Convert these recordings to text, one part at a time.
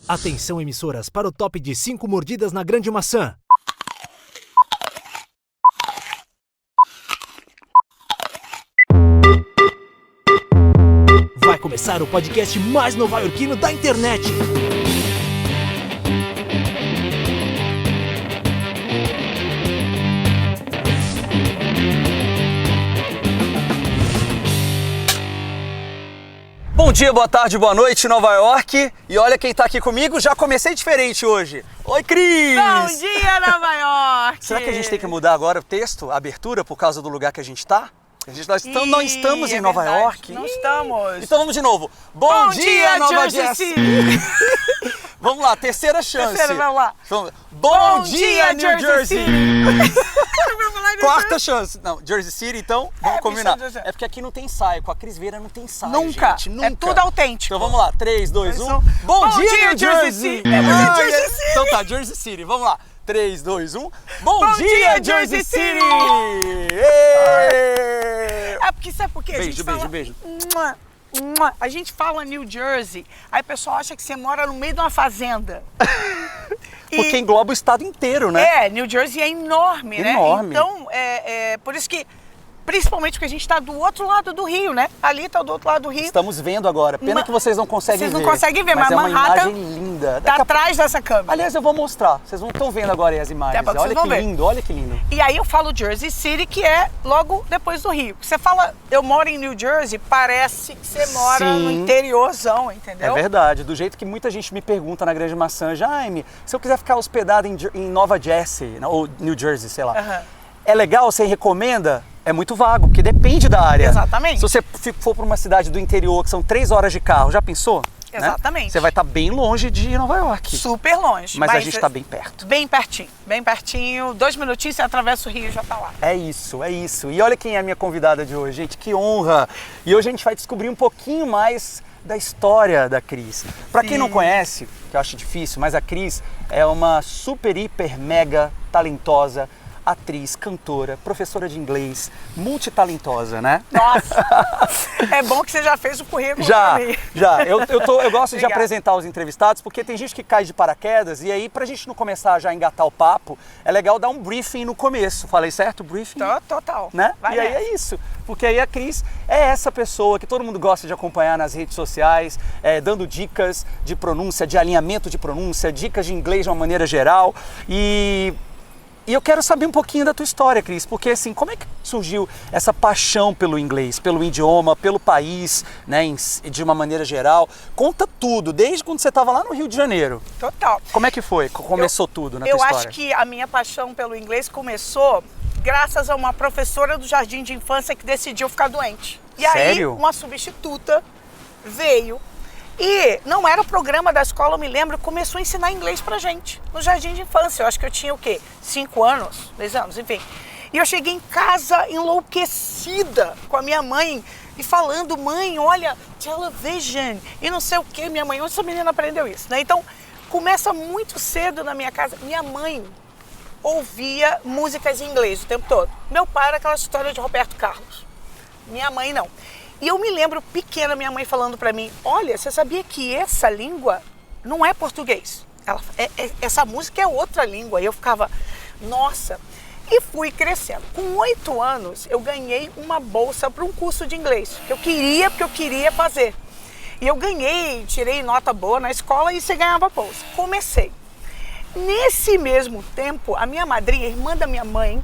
Atenção, emissoras, para o top de 5 mordidas na grande maçã. Vai começar o podcast mais novaiorquino da internet. Bom dia, boa tarde, boa noite, Nova York. E olha quem tá aqui comigo, já comecei diferente hoje. Oi, Cris! Bom dia, Nova York! Será que a gente tem que mudar agora o texto, a abertura, por causa do lugar que a gente tá? Nós estamos em Nova York. Não estamos. Então vamos de novo. Bom dia, Nova Jersey! Vamos lá, terceira chance. Vamos lá. Bom dia, New Jersey! Quarta Jersey. chance. Não, Jersey City, então, vamos combinar. É porque aqui não tem ensaio, com a Cris Veira não tem ensaio, Nunca. gente. Nunca. É tudo autêntico. Então vamos lá, 3, 2, 1. Bom dia, New Jersey! Jersey City! Então tá, Jersey City, vamos lá. 3, 2, 1. Bom dia, Jersey City! É porque sabe por quê? Beijo. A gente fala New Jersey, aí o pessoal acha que você mora no meio de uma fazenda. Porque engloba o estado inteiro, né? É, New Jersey é enorme, né? Enorme. Então, por isso que, principalmente porque a gente está do outro lado do rio, né? Ali está do outro lado do rio. Estamos vendo agora. Pena que vocês não conseguem ver. Vocês não conseguem ver, mas é uma Manhattan imagem linda. tá atrás dessa câmera. Aliás, eu vou mostrar. Vocês não estão vendo agora aí as imagens. Tá bom, Olha que lindo, olha que lindo. E aí eu falo Jersey City, que é logo depois do Rio. Você fala, eu moro em New Jersey, parece que você mora no interiorzão, entendeu? É verdade. Do jeito que muita gente me pergunta na Grande Maçã, Jaime, se eu quiser ficar hospedado em Nova Jersey, ou New Jersey, sei lá, é legal? Você recomenda? É muito vago, porque depende da área. Exatamente. Se você for para uma cidade do interior, que são 3 horas de carro, já pensou? Exatamente. Né? Você vai estar bem longe de Nova York. Super longe. Mas a gente está bem perto. Bem pertinho. 2 minutinhos, você atravessa o rio e já tá lá. É isso. E olha quem é a minha convidada de hoje, gente, que honra. E hoje a gente vai descobrir um pouquinho mais da história da Cris. Para quem não conhece, que eu acho difícil, mas a Cris é uma super, hiper, mega talentosa atriz, cantora, professora de inglês, multitalentosa, né? Nossa! É bom que você já fez o currículo Já. pra mim. Eu gosto de apresentar os entrevistados, porque tem gente que cai de paraquedas, e aí pra gente não começar já a engatar o papo, é legal dar um briefing no começo. Falei certo? Briefing? Total. Né? Vai e aí nessa. é isso, porque aí a Cris é essa pessoa que todo mundo gosta de acompanhar nas redes sociais, dando dicas de pronúncia, de alinhamento de pronúncia, dicas de inglês de uma maneira geral, E eu quero saber um pouquinho da tua história, Cris, porque assim, como é que surgiu essa paixão pelo inglês, pelo idioma, pelo país, né, de uma maneira geral? Conta tudo, desde quando você estava lá no Rio de Janeiro. Total. Como é que foi? Começou tudo na tua história? Eu acho que a minha paixão pelo inglês começou graças a uma professora do jardim de infância que decidiu ficar doente. E Sério? aí, uma substituta veio. E não era o programa da escola, eu me lembro, começou a ensinar inglês pra gente, no jardim de infância. Eu acho que eu tinha o quê? 5 anos, 10 anos, enfim. E eu cheguei em casa enlouquecida com a minha mãe e falando, mãe, olha, television e não sei o quê. Minha mãe, onde essa menina aprendeu isso, né? Então, começa muito cedo na minha casa. Minha mãe ouvia músicas em inglês o tempo todo. Meu pai era aquela história de Roberto Carlos. Minha mãe não. E eu me lembro pequena, minha mãe falando pra mim, olha, você sabia que essa língua não é português? Essa música é outra língua. E eu ficava, nossa. E fui crescendo. Com 8 anos, eu ganhei uma bolsa para um curso de inglês. Porque eu queria fazer. E eu ganhei, tirei nota boa na escola e você ganhava bolsa. Comecei. Nesse mesmo tempo, a minha madrinha, a irmã da minha mãe,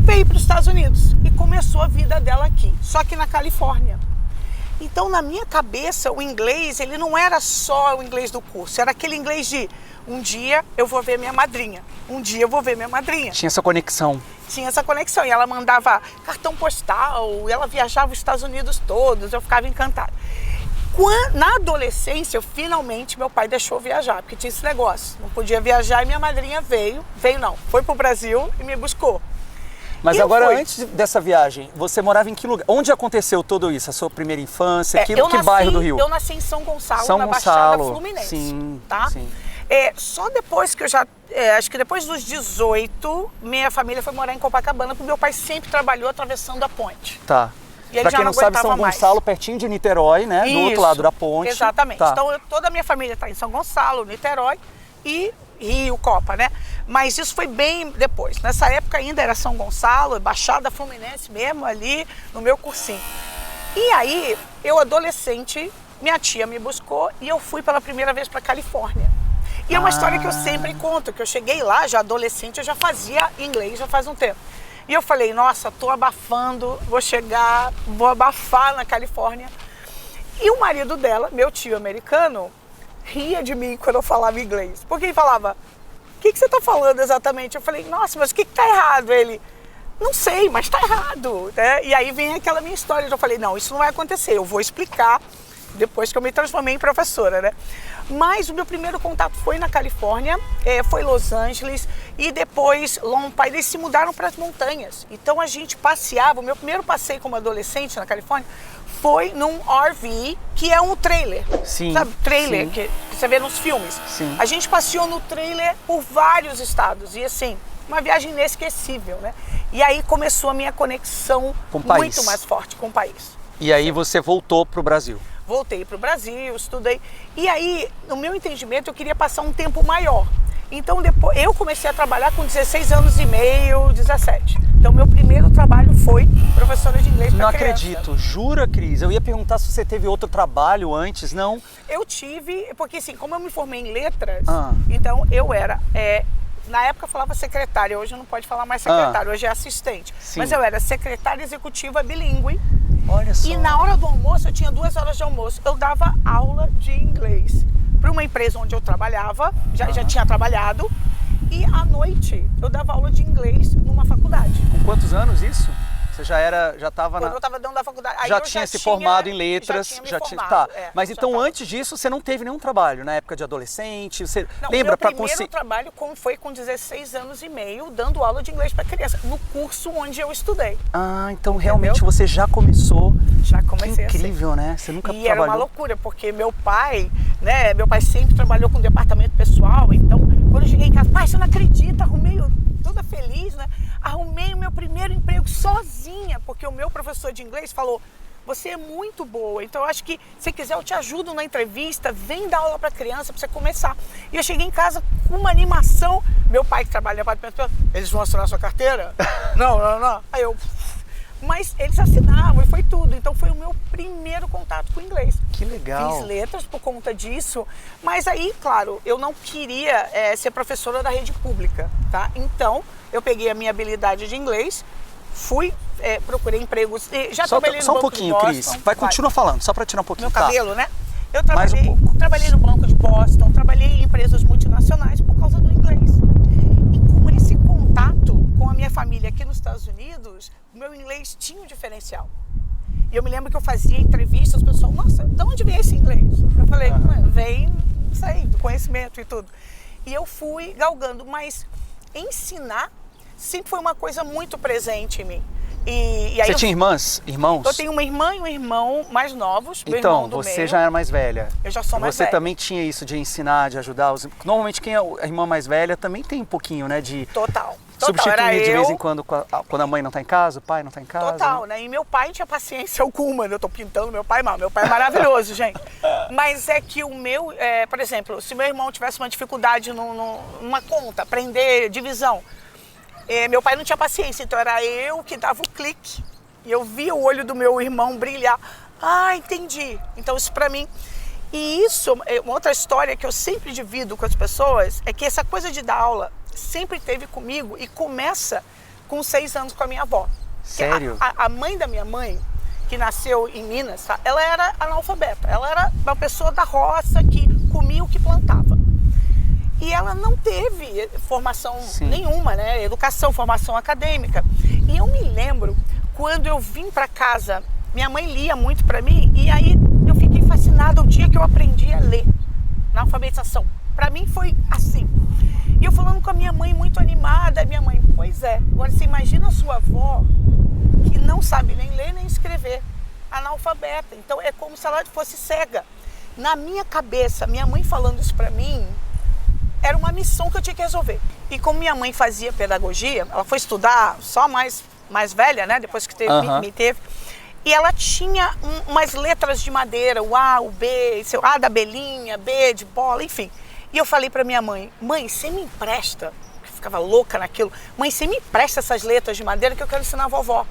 veio para os Estados Unidos e começou a vida dela aqui, só que na Califórnia. Então, na minha cabeça, o inglês, ele não era só o inglês do curso, era aquele inglês de um dia eu vou ver minha madrinha, um dia eu vou ver minha madrinha. Tinha essa conexão. Tinha essa conexão e ela mandava cartão postal, ela viajava os Estados Unidos todos, eu ficava encantada. Na adolescência, finalmente, meu pai deixou viajar, porque tinha esse negócio, não podia viajar e minha madrinha foi pro Brasil e me buscou. Mas agora, antes dessa viagem, você morava em que lugar? Onde aconteceu tudo isso? A sua primeira infância? Que bairro do Rio? Eu nasci em São Gonçalo, na Baixada Fluminense. Sim, tá? Sim. Só depois que eu acho que depois dos 18, minha família foi morar em Copacabana, porque meu pai sempre trabalhou atravessando a ponte. Tá. E ele Pra já quem não sabe, aguentava São mais. Gonçalo, pertinho de Niterói, né? Do outro Isso, lado da ponte. Exatamente. Tá. Então, toda a minha família está em São Gonçalo, Niterói e Rio, Copa, né? Mas isso foi bem depois. Nessa época ainda era São Gonçalo, Baixada Fluminense mesmo, ali no meu cursinho. E aí, eu adolescente, minha tia me buscou e eu fui pela primeira vez para Califórnia. E é uma história que eu sempre conto, que eu cheguei lá, já adolescente, eu já fazia inglês já faz um tempo. E eu falei, nossa, tô abafando, vou chegar, vou abafar na Califórnia. E o marido dela, meu tio americano, ria de mim quando eu falava inglês. Porque ele falava, o que você está falando exatamente? Eu falei, nossa, mas o que está errado? Ele, não sei, mas está errado. Né? E aí vem aquela minha história. Eu falei, não, isso não vai acontecer, eu vou explicar depois que eu me transformei em professora, né? Mas o meu primeiro contato foi na Califórnia, foi Los Angeles e depois Long Pine. Eles se mudaram para as montanhas. Então a gente passeava, o meu primeiro passeio como adolescente na Califórnia foi num RV, que é um trailer. Sim. Sabe, trailer Sim. que você vê nos filmes. Sim. A gente passeou no trailer por vários estados e assim, uma viagem inesquecível, né? E aí começou a minha conexão Com o país. muito mais forte com o país. E aí você voltou pro Brasil. Voltei para o Brasil, estudei. E aí, no meu entendimento, eu queria passar um tempo maior. Então, depois, eu comecei a trabalhar com 16 anos e meio, 17. Então, meu primeiro trabalho foi professora de inglês para Não criança. acredito. Jura, Cris? Eu ia perguntar se você teve outro trabalho antes, não? Eu tive, porque assim, como eu me formei em letras, Ah. então eu era... na época eu falava secretária, hoje não pode falar mais secretária, hoje é assistente. Sim. Mas eu era secretária executiva bilíngue. Olha só. E na hora do almoço, eu tinha 2 horas de almoço, eu dava aula de inglês para uma empresa onde eu trabalhava, já tinha trabalhado, e à noite eu dava aula de inglês numa faculdade. Com quantos anos isso? Você já estava Quando eu estava dentro da faculdade. Aí já eu tinha se formado em letras, já tinha me formado, tá. Mas já então tava. antes disso você não teve nenhum trabalho na época de adolescente? Você Não, lembra meu para primeiro conseguir? trabalho foi com 16 anos e meio, dando aula de inglês para criança, no curso onde eu estudei. Ah, então realmente você já começou. Já comecei Que incrível, né? Você nunca E trabalhou. era uma loucura, porque meu pai sempre trabalhou com departamento pessoal, então quando eu cheguei em casa, pai, você não acredita, arrumei, toda feliz, né? Arrumei o meu primeiro emprego sozinha, porque o meu professor de inglês falou, você é muito boa, então eu acho que se quiser eu te ajudo na entrevista, vem dar aula para criança para você começar. E eu cheguei em casa com uma animação, meu pai que trabalha no departamento pessoal, eles vão assinar sua carteira? Não. Aí eu... Mas eles assinavam e foi tudo. Então foi o meu primeiro contato com o inglês. Que legal. Fiz letras por conta disso. Mas aí, claro, eu não queria ser professora da rede pública, tá? Então, eu peguei a minha habilidade de inglês, fui, procurei empregos. Já trabalhei no só um Banco pouquinho, de Boston. Cris. Continua falando, só para tirar um pouquinho. Meu cabelo, né? Eu Mais um pouco. trabalhei no Banco de Boston, trabalhei em empresas multinacionais por causa do inglês. E com esse contato com a minha família aqui nos Estados Unidos, o meu inglês tinha um diferencial. E eu me lembro que eu fazia entrevistas, o pessoal, nossa, de onde vem esse inglês? Eu falei, vem, não sei, do conhecimento e tudo. E eu fui galgando, mas ensinar sempre foi uma coisa muito presente em mim. E aí Você tinha irmãos? Eu tenho uma irmã e um irmão mais novos. Meu Então, irmão do você meio. já era mais velha. Eu já sou mais Você velha. também tinha isso de ensinar, de ajudar os... Normalmente quem é a irmã mais velha também tem um pouquinho, né? De Total. substituir Era de vez eu. em quando, quando a mãe não tá em casa, o pai não tá em casa. Total, né? E meu pai não tinha paciência alguma. Eu tô pintando meu pai mal. Meu pai é maravilhoso, gente. Mas é que o meu... por exemplo, se meu irmão tivesse uma dificuldade numa conta, aprender divisão, meu pai não tinha paciência. Então era eu que dava o clique. E eu via o olho do meu irmão brilhar. Ah, entendi. Então isso pra mim... E isso, uma outra história que eu sempre divido com as pessoas, é que essa coisa de dar aula sempre teve comigo e começa com 6 anos com a minha avó. Sério? A mãe da minha mãe, que nasceu em Minas, tá? Ela era analfabeta. Ela era uma pessoa da roça que comia o que plantava. E ela não teve formação nenhuma, né? Educação, formação acadêmica. E eu me lembro, quando eu vim para casa, minha mãe lia muito para mim, e aí eu fiquei fascinada o dia que eu aprendi a ler na alfabetização. Para mim foi assim. E eu falando com a minha mãe muito animada, minha mãe, pois é, agora você imagina a sua avó que não sabe nem ler nem escrever, analfabeta. Então é como se ela fosse cega. Na minha cabeça, minha mãe falando isso para mim, era uma missão que eu tinha que resolver. E como minha mãe fazia pedagogia, ela foi estudar só mais velha, né? Depois que me teve. E ela tinha umas letras de madeira, o A, o B, o A da abelhinha, B de bola, enfim. E eu falei pra minha mãe, você me empresta? Eu ficava louca naquilo. Mãe, você me empresta essas letras de madeira que eu quero ensinar a vovó.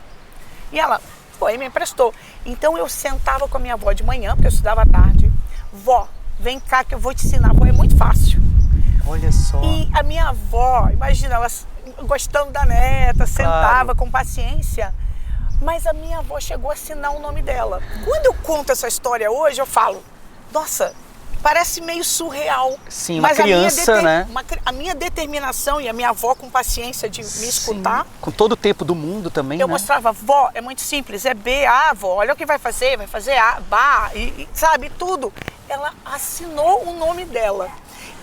E ela foi, me emprestou. Então eu sentava com a minha avó de manhã, porque eu estudava à tarde. Vó, vem cá que eu vou te ensinar. Vó, é muito fácil. Olha só. E a minha avó, imagina, ela gostando da neta, sentava com paciência. Mas a minha avó chegou a assinar o nome dela. Quando eu conto essa história hoje, eu falo, nossa, parece meio surreal. Sim, uma criança, né? A minha determinação e a minha avó com paciência de me escutar. Com todo o tempo do mundo também, eu né? mostrava, vó, é muito simples, é B, A, vó, olha o que vai fazer A, Bá, e sabe, tudo. Ela assinou o nome dela.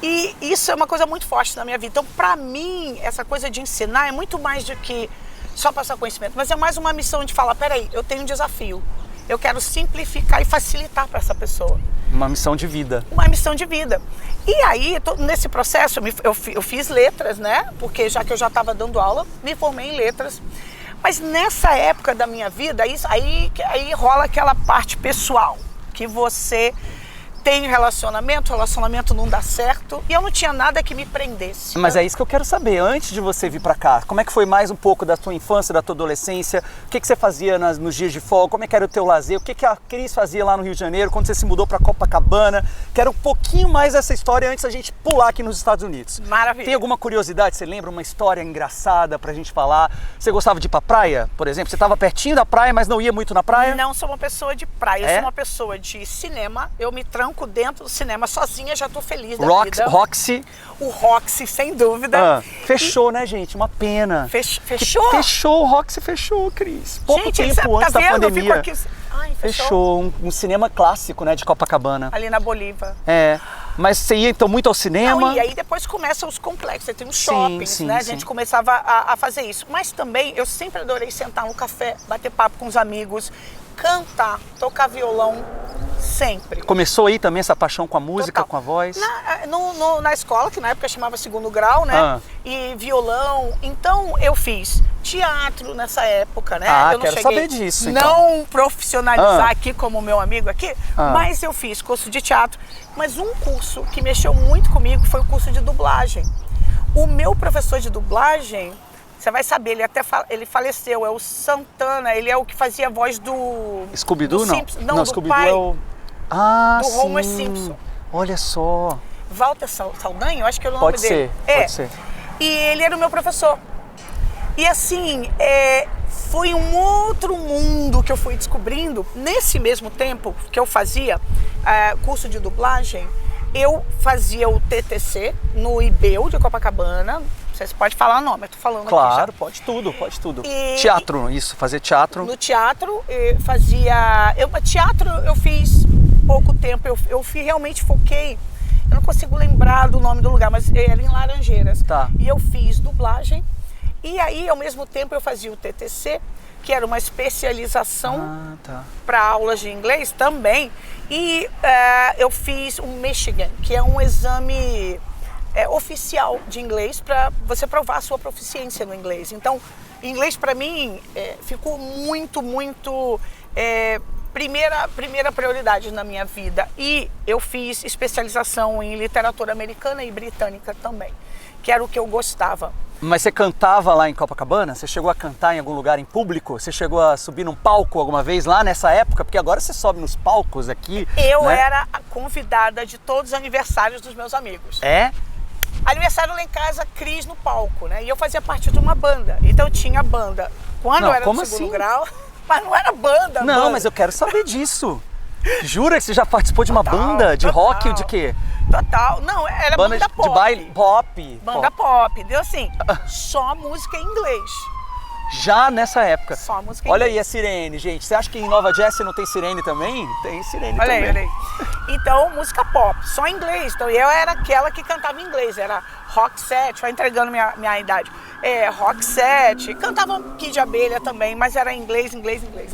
E isso é uma coisa muito forte na minha vida. Então, pra mim, essa coisa de ensinar é muito mais do que só passar conhecimento, mas é mais uma missão de falar, peraí, eu tenho um desafio. Eu quero simplificar e facilitar para essa pessoa. Uma missão de vida. Uma missão de vida. E aí, nesse processo, eu fiz letras, né? Porque já que eu já estava dando aula, me formei em letras. Mas nessa época da minha vida, aí rola aquela parte pessoal, que você tem relacionamento não dá certo, e eu não tinha nada que me prendesse. Mas é isso que eu quero saber, antes de você vir pra cá, como é que foi mais um pouco da tua infância, da tua adolescência, o que você fazia nos dias de folga, como é que era o teu lazer, o que a Cris fazia lá no Rio de Janeiro, quando você se mudou pra Copacabana, quero um pouquinho mais dessa história antes da gente pular aqui nos Estados Unidos. Maravilha. Tem alguma curiosidade, você lembra uma história engraçada pra gente falar? Você gostava de ir pra praia, por exemplo? Você estava pertinho da praia, mas não ia muito na praia? Não sou uma pessoa de praia, eu sou uma pessoa de cinema, eu me tranco dentro do cinema sozinha, já tô feliz da vida. Roxy. O Roxy, sem dúvida. Fechou, né, gente? Uma pena. Fechou? Fechou, o Roxy fechou, Cris. Pouco tempo antes da pandemia. Fechou, um cinema clássico, né, de Copacabana. Ali na Bolívar. É. Mas você ia então muito ao cinema? Não, e aí depois começam os complexos, aí tem os shoppings, né? A gente começava a fazer isso. Mas também eu sempre adorei sentar no café, bater papo com os amigos, cantar, tocar violão, sempre. Começou aí também essa paixão com a música, com a voz? Na escola, que na época chamava segundo grau, né? E violão. Então eu fiz teatro nessa época, né? Eu não quero saber disso, então. Não profissionalizar aqui como o meu amigo aqui, mas eu fiz curso de teatro. Mas um curso que mexeu muito comigo foi o curso de dublagem. O meu professor de dublagem, você vai saber, ele faleceu, é o Santana, ele é o que fazia a voz do... Scooby-Doo, não? Não, do pai. É o... do Homer Simpson. Olha só. Walter Saldanha, eu acho que é o nome dele. Pode ser. E ele era o meu professor. E assim, foi um outro mundo que eu fui descobrindo. Nesse mesmo tempo que eu fazia curso de dublagem, eu fazia o TTC no IBEU de Copacabana. Vocês podem falar o nome, eu tô falando aqui já. Claro, pode tudo. Teatro, isso, fazer teatro. No teatro, teatro eu fiz pouco tempo, eu realmente foquei, eu não consigo lembrar do nome do lugar, mas era em Laranjeiras. Tá. E eu fiz dublagem, e aí ao mesmo tempo eu fazia o TTC, que era uma especialização para aulas de inglês também, e eu fiz o Michigan, que é um exame oficial de inglês para você provar a sua proficiência no inglês. Então, inglês para mim ficou muito primeira prioridade na minha vida. E eu fiz especialização em literatura americana e britânica também, que era o que eu gostava. Mas você cantava lá em Copacabana? Você chegou a cantar em algum lugar em público? Você chegou a subir num palco alguma vez lá nessa época? Porque agora você sobe nos palcos aqui. Eu era a convidada de todos os aniversários dos meus amigos. É? Aniversário lá em casa, Cris no palco, né? E eu fazia parte de uma banda. Então tinha banda. Quando eu era no segundo grau, mas não era banda. Não, mas eu quero saber disso. Jura que você já participou de uma banda de rock ou de quê? Total. Não, era banda pop. De baile pop. Banda pop. Deu assim, só música em inglês. Já nessa época. Só música em Olha inglês. aí a sirene, gente. Você acha que em Nova Jersey não tem sirene também? Tem sirene também. Olha aí. Então, música pop, só em inglês. Então, eu era aquela que cantava em inglês. Era Rock Set, vai entregando minha idade. Rock Set, cantava Kid de Abelha também, mas era inglês.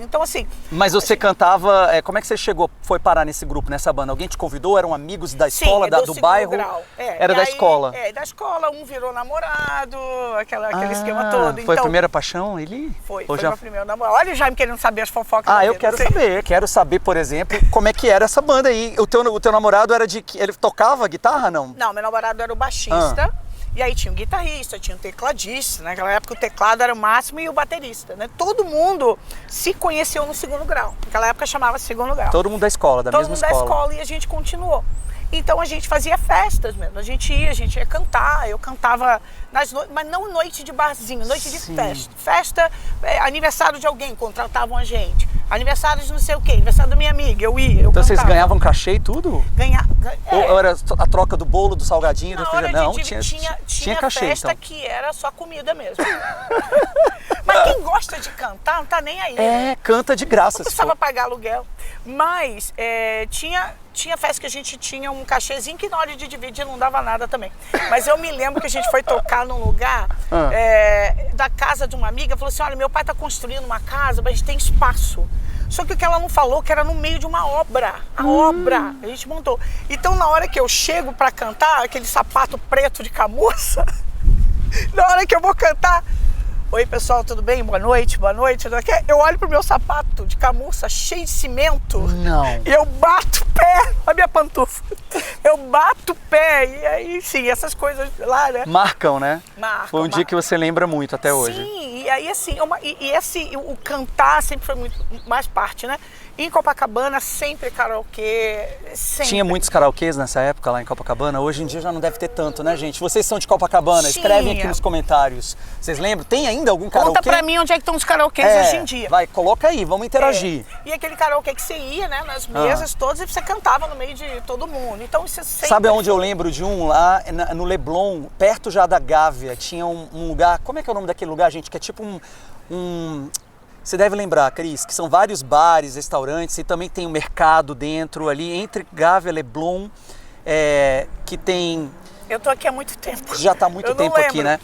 Então assim... Mas você cantava, como é que você foi parar nesse grupo, nessa banda? Alguém te convidou? Eram amigos da escola, do bairro? Grau. Era da escola? Da escola, um virou namorado, aquele esquema todo. Foi então, a primeira paixão, ele? Foi meu primeiro namorado. Olha o Jaime querendo saber as fofocas. Eu quero saber, por exemplo, como é que era essa banda aí. O teu namorado era ele tocava guitarra, não? Não, meu namorado era o baixista. E aí tinha um guitarrista, tinha um tecladista. Naquela época o teclado era o máximo e o baterista, né? Todo mundo se conheceu no segundo grau. Naquela época chamava segundo grau. Todo mundo da escola, da mesma escola. Todo mundo da escola, e a gente continuou. Então a gente fazia festas mesmo. A gente ia cantar. Eu cantava nas noites, mas não noite de barzinho, noite de festa. Festa, aniversário de alguém, contratavam a gente. Aniversário de não sei o quê, aniversário da minha amiga, eu ia, Então cantava. Vocês ganhavam cachê e tudo? Ou era a troca do bolo, do salgadinho, do refrigerante? Tinha cachê, festa então. Que era só comida mesmo. Mas quem gosta de cantar não tá nem aí. Canta de graça. Não precisava pagar aluguel. Mas tinha festa que a gente tinha um cachezinho que na hora de dividir não dava nada também. Mas eu me lembro que a gente foi tocar num lugar da casa de uma amiga, falou assim, olha, meu pai tá construindo uma casa, mas a gente tem espaço. Só que o que ela não falou, que era no meio de uma obra. Obra, a gente montou. Então na hora que eu chego pra cantar, aquele sapato preto de camurça, na hora que eu vou cantar, oi pessoal, tudo bem? Boa noite. Eu olho pro meu sapato de camurça cheio de cimento. Não. E eu bato o pé, a minha pantufa. Eu bato o pé. E aí, sim, essas coisas lá, né? Marcam, né? Marcam. Foi um dia que você lembra muito até hoje. Sim, e aí assim, o cantar sempre foi muito mais parte, né? Em Copacabana, sempre karaokê, sempre. Tinha muitos karaokês nessa época lá em Copacabana? Hoje em dia já não deve ter tanto, né, gente? Vocês são de Copacabana? Escrevem aqui nos comentários. Vocês lembram? Tem ainda algum karaokê? Conta pra mim onde é que estão os karaokês hoje em dia. Vai, coloca aí, vamos interagir. E aquele karaokê que você ia, né, nas mesas todas, e você cantava no meio de todo mundo. Então você sempre... Sabe onde eu lembro de um? Lá no Leblon, perto já da Gávea, tinha um lugar... Como é que é o nome daquele lugar, gente? Que é tipo Você deve lembrar, Cris, que são vários bares, restaurantes e também tem um mercado dentro ali, entre Gávea e Leblon, que tem... Eu tô aqui há muito tempo. Já tá há muito tempo aqui, né?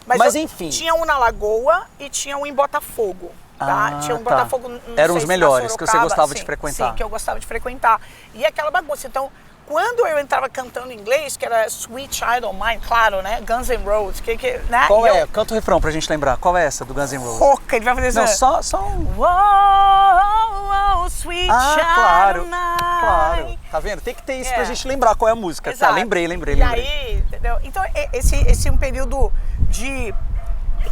Mas enfim. Tinha um na Lagoa e tinha um em Botafogo. Tá? Tinha um Botafogo, não Eram sei os se melhores, Sorocaba, que você gostava de frequentar. Sim, que eu gostava de frequentar. E aquela bagunça. Então, quando eu entrava cantando inglês, que era Sweet Child of Mine, claro, né? Guns N' Roses, né? Qual é? Canta o refrão pra gente lembrar. Qual é essa do Guns N' Roses? Rouca, ele vai fazer Não, isso. só um... Whoa, sweet child of mine. Claro. Tá vendo? Tem que ter isso pra gente lembrar qual é a música. Exato. Tá, lembrei. E aí, entendeu? Então, esse é um período de...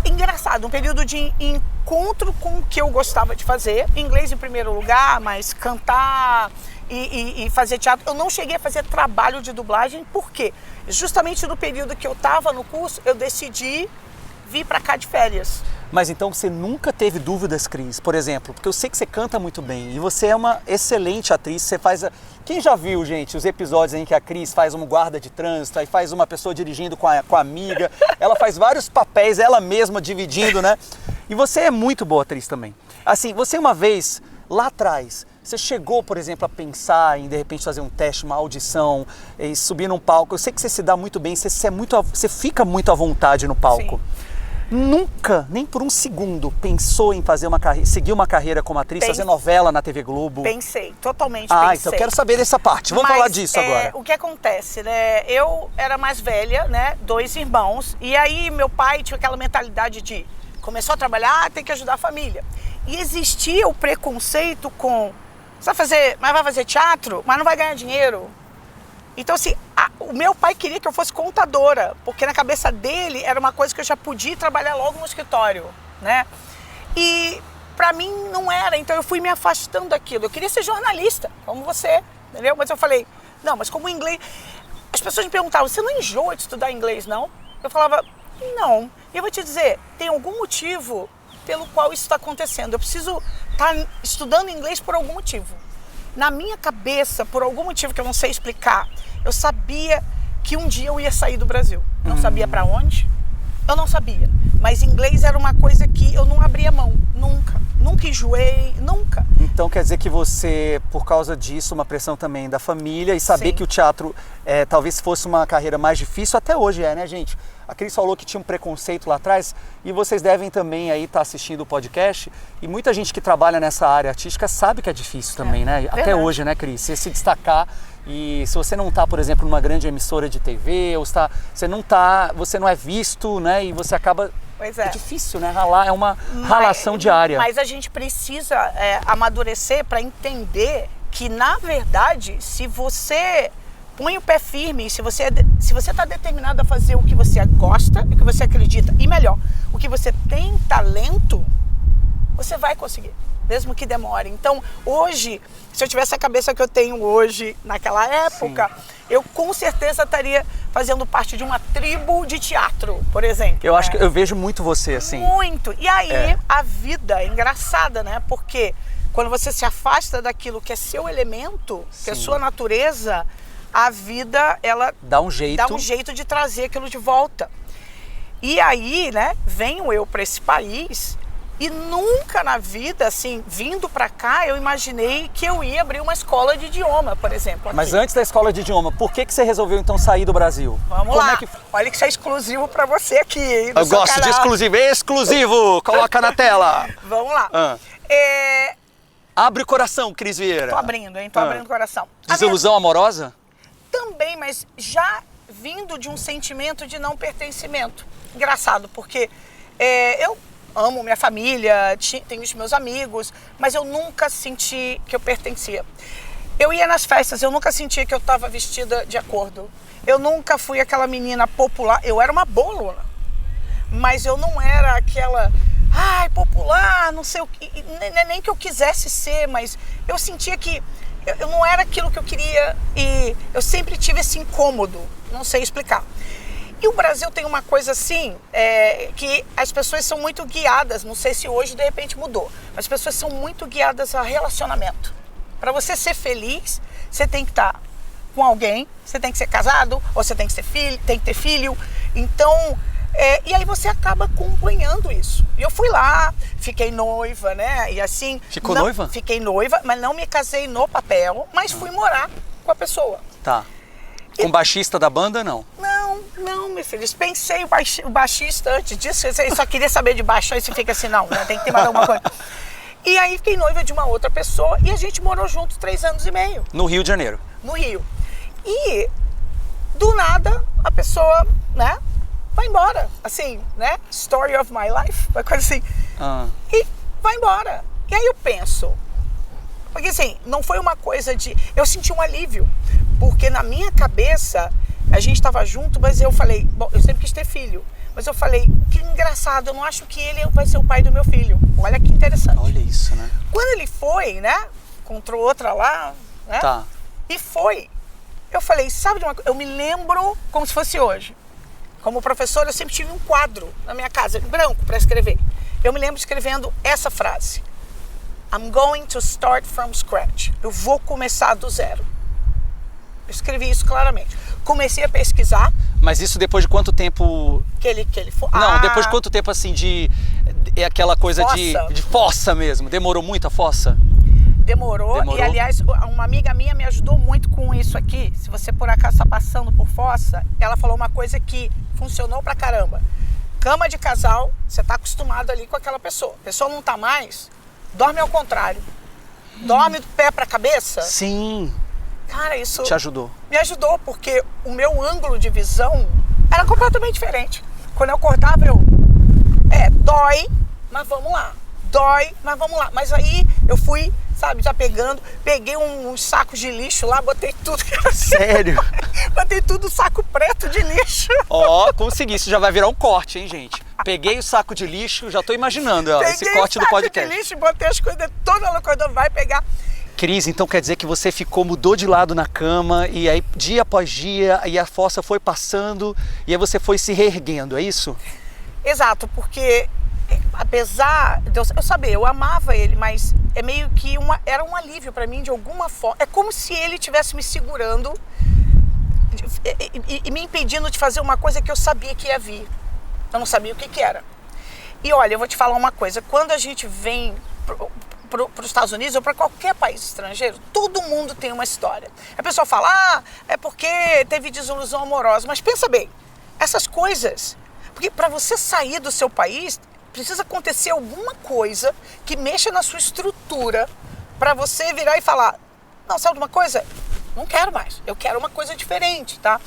Engraçado, um período de encontro com o que eu gostava de fazer. Inglês em primeiro lugar, mas cantar e fazer teatro. Eu não cheguei a fazer trabalho de dublagem, por quê? Justamente no período que eu estava no curso, eu decidi vir para cá de férias. Mas então você nunca teve dúvidas, Cris? Por exemplo, porque eu sei que você canta muito bem e você é uma excelente atriz. Você faz... Quem já viu, gente, os episódios em que a Cris faz um guarda de trânsito, aí faz uma pessoa dirigindo com a amiga, ela faz vários papéis, ela mesma dividindo, né? E você é muito boa atriz também. Assim, você uma vez, lá atrás, você chegou, por exemplo, a pensar em, de repente, fazer um teste, uma audição, e subir num palco. Eu sei que você se dá muito bem, você fica muito à vontade no palco. Sim. Nunca, nem por um segundo, pensou em fazer seguir uma carreira como atriz, fazer novela na TV Globo? Pensei, totalmente pensei. Então eu quero saber dessa parte. Vamos falar disso agora. O que acontece, né? Eu era mais velha, né? 2 irmãos. E aí meu pai tinha aquela mentalidade de começou a trabalhar, tem que ajudar a família. E existia o preconceito com vai fazer teatro, mas não vai ganhar dinheiro. Então, assim, o meu pai queria que eu fosse contadora, porque na cabeça dele era uma coisa que eu já podia trabalhar logo no escritório, né? E pra mim não era, então eu fui me afastando daquilo. Eu queria ser jornalista, como você, entendeu? Mas eu falei, não, mas como inglês... As pessoas me perguntavam, você não enjoa de estudar inglês, não? Eu falava, não. E eu vou te dizer, tem algum motivo pelo qual isso está acontecendo. Eu preciso estar estudando inglês por algum motivo. Na minha cabeça, por algum motivo que eu não sei explicar, eu sabia que um dia eu ia sair do Brasil. Não sabia para onde, eu não sabia. Mas inglês era uma coisa que eu não abria mão, nunca. nunca enjoei, nunca. Então quer dizer que você, por causa disso, uma pressão também da família e saber Sim. que o teatro talvez fosse uma carreira mais difícil, até hoje né, gente? A Cris falou que tinha um preconceito lá atrás e vocês devem também aí estar assistindo o podcast e muita gente que trabalha nessa área artística sabe que é difícil também, né? Até verdade. hoje, né, Cris? Você se destacar e se você não está, por exemplo, numa grande emissora de TV, ou você não é visto, né? E você acaba... Pois É difícil, né? Ralar é uma ralação diária. Mas a gente precisa amadurecer para entender que, na verdade, se você põe o pé firme, se você está determinado a fazer o que você gosta, o que você acredita, e melhor, o que você tem talento, você vai conseguir, mesmo que demore. Então, hoje, se eu tivesse a cabeça que eu tenho hoje, naquela época, eu com certeza estaria fazendo parte de uma tribo de teatro, por exemplo. Eu acho que eu vejo muito você, assim. Muito. E aí, a vida é engraçada, né? Porque quando você se afasta daquilo que é seu elemento, que é sua natureza, a vida, ela dá um jeito de trazer aquilo de volta. E aí, né, venho eu para esse país e nunca na vida, assim, vindo para cá, eu imaginei que eu ia abrir uma escola de idioma, por exemplo. Aqui. Mas antes da escola de idioma, por que você resolveu então sair do Brasil? Vamos lá. Olha que isso é exclusivo para você aqui, hein, eu gosto de exclusivo. Exclusivo! Coloca na tela. Vamos lá. Abre o coração, Cris Vieira. Tô abrindo, hein? Tô abrindo o coração. Desilusão amorosa? Também, mas já vindo de um sentimento de não pertencimento. Engraçado, porque eu amo minha família, tenho os meus amigos, mas eu nunca senti que eu pertencia. Eu ia nas festas, eu nunca sentia que eu estava vestida de acordo. Eu nunca fui aquela menina popular. Eu era uma boa aluna, mas eu não era aquela... popular, não sei o que, nem que eu quisesse ser, mas eu sentia que eu não era aquilo que eu queria e eu sempre tive esse incômodo, não sei explicar. E o Brasil tem uma coisa assim, que as pessoas são muito guiadas, não sei se hoje de repente mudou, mas as pessoas são muito guiadas a relacionamento. Para você ser feliz, você tem que estar com alguém, você tem que ser casado, ou você tem que ser filho, tem que ter filho, então... e aí você acaba acompanhando isso. E eu fui lá, fiquei noiva, né? E assim... Ficou noiva? Fiquei noiva, mas não me casei no papel, mas fui morar com a pessoa. Tá. Com o baixista da banda, não? Não, meu filho. Pensei o baixista antes disso, eu só queria saber de baixo, aí você fica assim, não, né? Tem que ter mais alguma coisa. E aí fiquei noiva de uma outra pessoa e a gente morou juntos 3 anos e meio. No Rio de Janeiro? No Rio. E, do nada, a pessoa, né? Vai embora, assim, né? Story of my life, uma coisa assim. E vai embora. E aí eu penso, porque assim, não foi uma coisa de... Eu senti um alívio, porque na minha cabeça, a gente estava junto, mas eu falei, bom, eu sempre quis ter filho, mas eu falei, que engraçado, eu não acho que ele vai ser o pai do meu filho. Olha que interessante. Olha isso, né? Quando ele foi, né? Encontrou outra lá, né? Tá. E foi. Eu falei, sabe de uma coisa? Eu me lembro como se fosse hoje. Como professora, eu sempre tive um quadro na minha casa, em branco, para escrever. Eu me lembro escrevendo essa frase. I'm going to start from scratch. Eu vou começar do zero. Eu escrevi isso claramente. Comecei a pesquisar. Mas isso depois de quanto tempo... Que ele foi... Não, depois de quanto tempo, assim, é aquela coisa fossa. de fossa mesmo? Demorou muito a fossa? Demorou. E, aliás, uma amiga minha me ajudou muito com isso aqui. Se você, por acaso, está passando por fossa, ela falou uma coisa que funcionou pra caramba. Cama de casal, você está acostumado ali com aquela pessoa. A pessoa não está mais, dorme ao contrário. Dorme do pé pra cabeça. Sim. Cara, isso... Te ajudou? Me ajudou, porque o meu ângulo de visão era completamente diferente. Quando eu acordava, dói, mas vamos lá. Dói, mas vamos lá. Mas aí eu fui, sabe, já peguei uns sacos de lixo lá, botei tudo. Sério? Botei tudo saco preto de lixo. Consegui. Isso já vai virar um corte, hein, gente? Peguei o saco de lixo, já tô imaginando esse corte do podcast. Peguei o saco de lixo, botei as coisas todas no corredor, vai pegar. Cris, então quer dizer que você mudou de lado na cama e aí dia após dia e a fossa foi passando e aí você foi se reerguendo, é isso? Exato, porque apesar de eu saber, eu amava ele, mas é meio que era um alívio para mim de alguma forma. É como se ele estivesse me segurando e me impedindo de fazer uma coisa que eu sabia que ia vir. Eu não sabia o que era. E olha, eu vou te falar uma coisa, quando a gente vem para os Estados Unidos ou para qualquer país estrangeiro, todo mundo tem uma história. A pessoa fala, é porque teve desilusão amorosa, mas pensa bem, essas coisas, porque para você sair do seu país, precisa acontecer alguma coisa que mexa na sua estrutura para você virar e falar, não, sabe uma coisa? Não quero mais, eu quero uma coisa diferente, tá?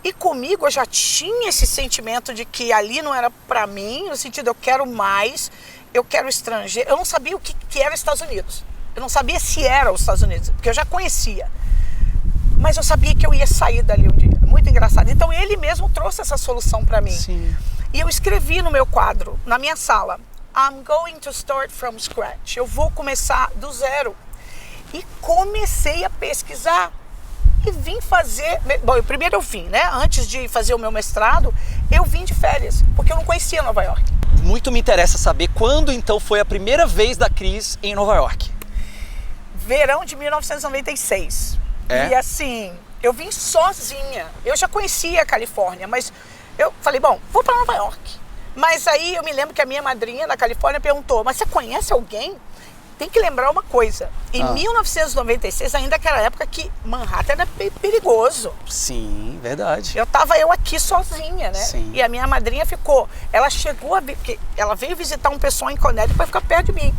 E comigo eu já tinha esse sentimento de que ali não era para mim, no sentido eu quero mais, eu quero estrangeiro. Eu não sabia o que era Estados Unidos. Eu não sabia se era os Estados Unidos, porque eu já conhecia. Mas eu sabia que eu ia sair dali um dia. Muito engraçado. Então ele mesmo trouxe essa solução para mim. Sim. E eu escrevi no meu quadro, na minha sala, I'm going to start from scratch. Eu vou começar do zero. E comecei a pesquisar. E vim fazer... Bom, primeiro eu vim, né? Antes de fazer o meu mestrado, eu vim de férias, porque eu não conhecia Nova York. Muito me interessa saber quando então foi a primeira vez da Cris em Nova York. Verão de 1996. É? E assim, eu vim sozinha. Eu já conhecia a Califórnia, mas eu falei, bom, vou para Nova York. Mas aí eu me lembro que a minha madrinha na Califórnia perguntou, mas você conhece alguém? Tem que lembrar uma coisa, em 1996, ainda aquela época que Manhattan era perigoso. Sim, verdade. Tava eu aqui sozinha, né? Sim. E a minha madrinha ficou, ela chegou a vir, porque ela veio visitar um pessoal em Connecticut para ficar perto de mim.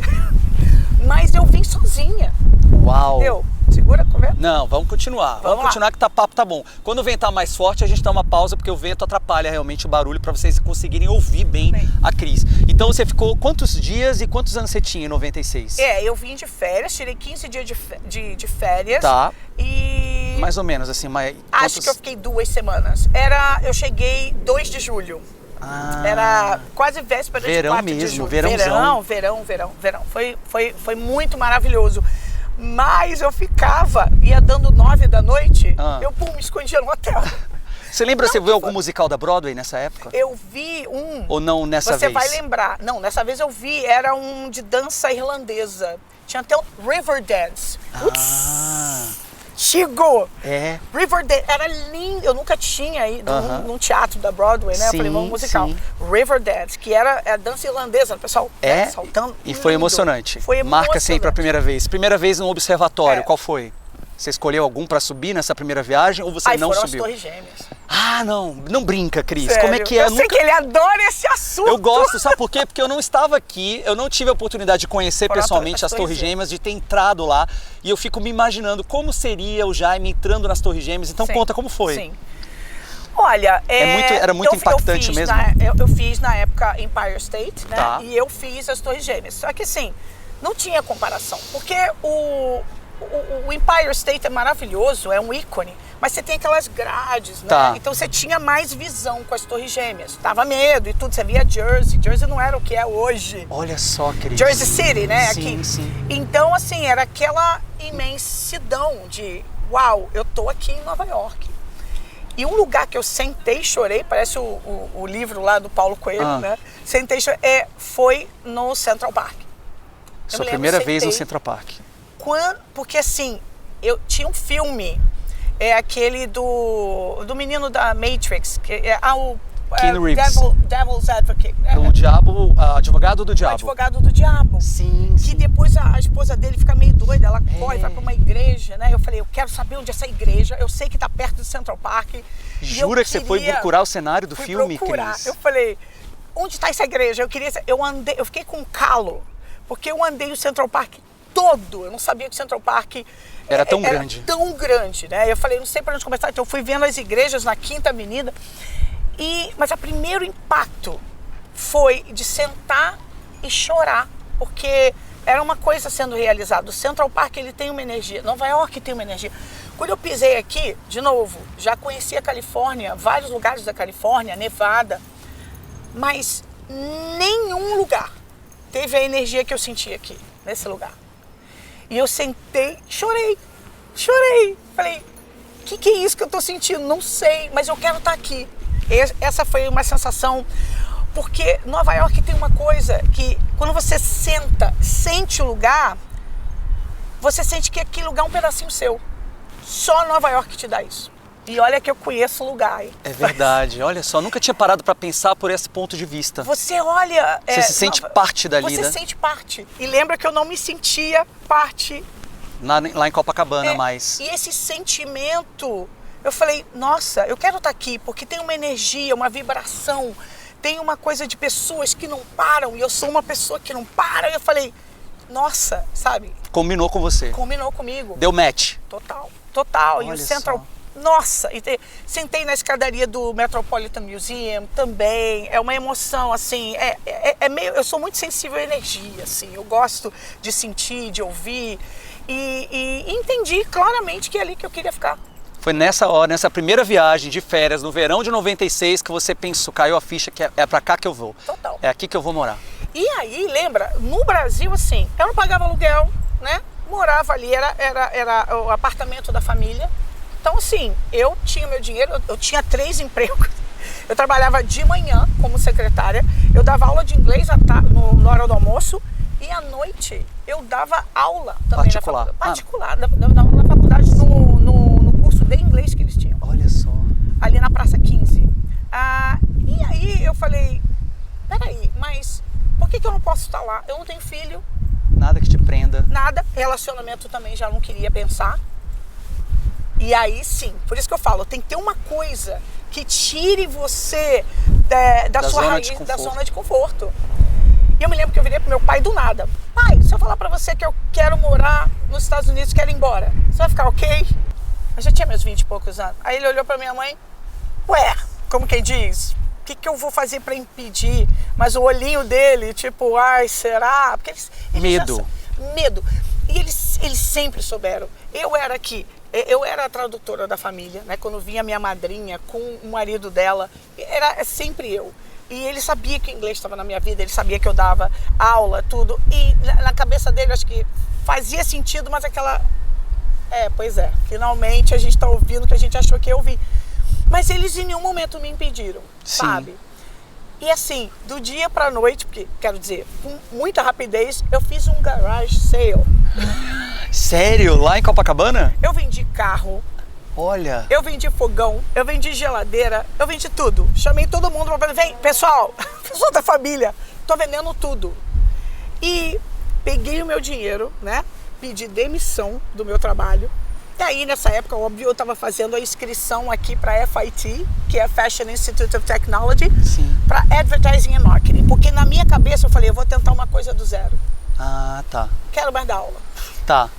Mas eu vim sozinha. Uau! Entendeu? Segura a conversa. Não, vamos continuar. Vamos continuar que papo tá bom. Quando o vento tá mais forte, a gente dá uma pausa, porque o vento atrapalha realmente o barulho para vocês conseguirem ouvir bem a Cris. Então você ficou quantos dias e quantos anos você tinha em 96? Eu vim de férias, tirei 15 dias de férias. Tá. E... Mais ou menos, assim, mas... Acho que eu fiquei 2 semanas. Eu cheguei 2 de julho. Era quase véspera de 4 de julho. Verãozão. Verão. Foi muito maravilhoso. Mas eu ia dando 9 da noite, eu me escondia no hotel. Você lembra, você viu algum musical da Broadway nessa época? Eu vi um... Ou não nessa vez? Você vai lembrar. Não, nessa vez eu vi, era um de dança irlandesa. Tinha até o Riverdance. Chegou! Riverdance, era lindo. Eu nunca tinha ido num teatro da Broadway, né? Sim, eu falei, vamos musical. Sim. Riverdance, que era a dança irlandesa, o pessoal saltando. E foi emocionante. Foi emocionante. Marca sempre a primeira vez. Primeira vez no observatório, qual foi? Você escolheu algum para subir nessa primeira viagem ou você não foram subiu? As Torres Gêmeas. Não brinca, Cris. Sério? Como é que é? Eu sei que ele adora esse assunto. Eu gosto, sabe por quê? Porque eu não estava aqui, eu não tive a oportunidade de conhecer pessoalmente as Torres Gêmeas, de ter entrado lá, e eu fico me imaginando como seria o Jaime entrando nas Torres Gêmeas. Então conta como foi. Sim. Olha, era muito impactante mesmo. Eu fiz na época Empire State, né? Tá. E eu fiz as Torres Gêmeas. Só que assim, não tinha comparação, porque o Empire State é maravilhoso, é um ícone, mas você tem aquelas grades, né? Tá. Então você tinha mais visão com as Torres Gêmeas. Dava medo e tudo, você via Jersey. Jersey não era o que é hoje. Olha só, Cris. Jersey City, né? Sim, aqui. Sim. Então, assim, era aquela imensidão de, uau, eu tô aqui em Nova York. E um lugar que eu sentei e chorei, parece o livro lá do Paulo Coelho, né? Sentei e chorei, foi no Central Park. Sua primeira vez no Central Park. Porque assim, eu tinha um filme, aquele do menino da Matrix, que é o Keanu Reeves. Devil's Advocate. O diabo, advogado do diabo. O advogado do diabo. Sim. Que depois a esposa dele fica meio doida, ela corre, vai pra uma igreja, né? Eu falei, eu quero saber onde é essa igreja, eu sei que tá perto do Central Park. Jura que você foi procurar o cenário do filme, Cris? Eu falei, onde tá essa igreja? Eu fiquei com calo, porque eu andei o Central Park todo. Eu não sabia que o Central Park era tão grande. Tão grande, né? Eu falei, não sei para onde começar. Então eu fui vendo as igrejas na Quinta Avenida. Mas o primeiro impacto foi de sentar e chorar, porque era uma coisa sendo realizada. O Central Park, ele tem uma energia. Nova York tem uma energia. Quando eu pisei aqui, de novo, já conheci a Califórnia, vários lugares da Califórnia, Nevada, mas nenhum lugar teve a energia que eu senti aqui, nesse lugar. E eu sentei, chorei. Falei, o que é isso que eu tô sentindo? Não sei, mas eu quero estar aqui. Essa foi uma sensação, porque Nova York tem uma coisa que quando você sente o lugar, você sente que aquele lugar é um pedacinho seu. Só Nova York te dá isso. E olha que eu conheço o lugar, hein? É verdade. Olha só, nunca tinha parado para pensar por esse ponto de vista. Você olha... Você se sente parte dali, Você né? sente parte. E lembra que eu não me sentia parte. Lá em Copacabana, mais. E esse sentimento, eu falei, nossa, eu quero estar aqui, porque tem uma energia, uma vibração, tem uma coisa de pessoas que não param, e eu sou uma pessoa que não para. E eu falei, nossa, sabe? Combinou com você. Combinou comigo. Deu match. Total. Olha E o Central... só. Nossa, sentei na escadaria do Metropolitan Museum também, é uma emoção, assim, eu sou muito sensível à energia, assim, eu gosto de sentir, de ouvir, e entendi claramente que é ali que eu queria ficar. Foi nessa hora, nessa primeira viagem de férias, no verão de 96, que você pensou, caiu a ficha, que é pra cá que eu vou. Total. É aqui que eu vou morar. E aí, lembra, no Brasil, assim, eu não pagava aluguel, né, morava ali, era o apartamento da família. Então, assim, eu tinha meu dinheiro, eu tinha 3 empregos. Eu trabalhava de manhã como secretária, eu dava aula de inglês na hora do almoço e à noite eu dava aula também particular. na faculdade. Particular, dava aula na faculdade no curso de inglês que eles tinham. Olha só. Ali na Praça 15. E aí eu falei, peraí, mas por que eu não posso estar lá? Eu não tenho filho. Nada que te prenda. Nada, relacionamento também já não queria pensar. E aí sim, por isso que eu falo, tem que ter uma coisa que tire você da sua raiz, da zona de conforto. E eu me lembro que eu virei pro meu pai do nada. Pai, se eu falar pra você que eu quero morar nos Estados Unidos, quero ir embora, você vai ficar ok? Eu já tinha meus 20 e poucos anos. Aí ele olhou pra minha mãe, ué, como quem diz, o que eu vou fazer pra impedir? Mas o olhinho dele, tipo, ai, será? Porque eles medo. Medo. E eles sempre souberam. Eu era a tradutora da família, né? Quando vinha minha madrinha com o marido dela, era sempre eu. E ele sabia que o inglês estava na minha vida, ele sabia que eu dava aula, tudo. E na cabeça dele, acho que fazia sentido, mas aquela... pois é, finalmente a gente está ouvindo o que a gente achou que ia ouvir. Mas eles em nenhum momento me impediram, sabe? E assim, do dia pra noite, porque, quero dizer, com muita rapidez, eu fiz um garage sale. Sério? Lá em Copacabana? Eu vendi carro. Olha. Eu vendi fogão, eu vendi geladeira, eu vendi tudo. Chamei todo mundo para vem, pessoal da família, tô vendendo tudo. E peguei o meu dinheiro, né? Pedi demissão do meu trabalho. E aí, nessa época, óbvio, eu estava fazendo a inscrição aqui para FIT, que é Fashion Institute of Technology, para Advertising and Marketing. Porque na minha cabeça eu falei, eu vou tentar uma coisa do zero. Ah, tá. Quero mais dar aula. Tá.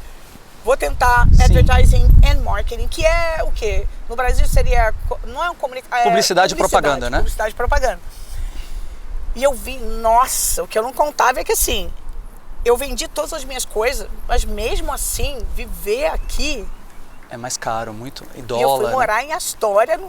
Vou tentar Advertising and Marketing, que é o quê? No Brasil seria, não é um publicidade e propaganda, né? Publicidade e propaganda. E eu vi, nossa, o que eu não contava é que assim, eu vendi todas as minhas coisas, mas mesmo assim, viver aqui... É mais caro, muito, em dólar. E eu fui morar em Astoria,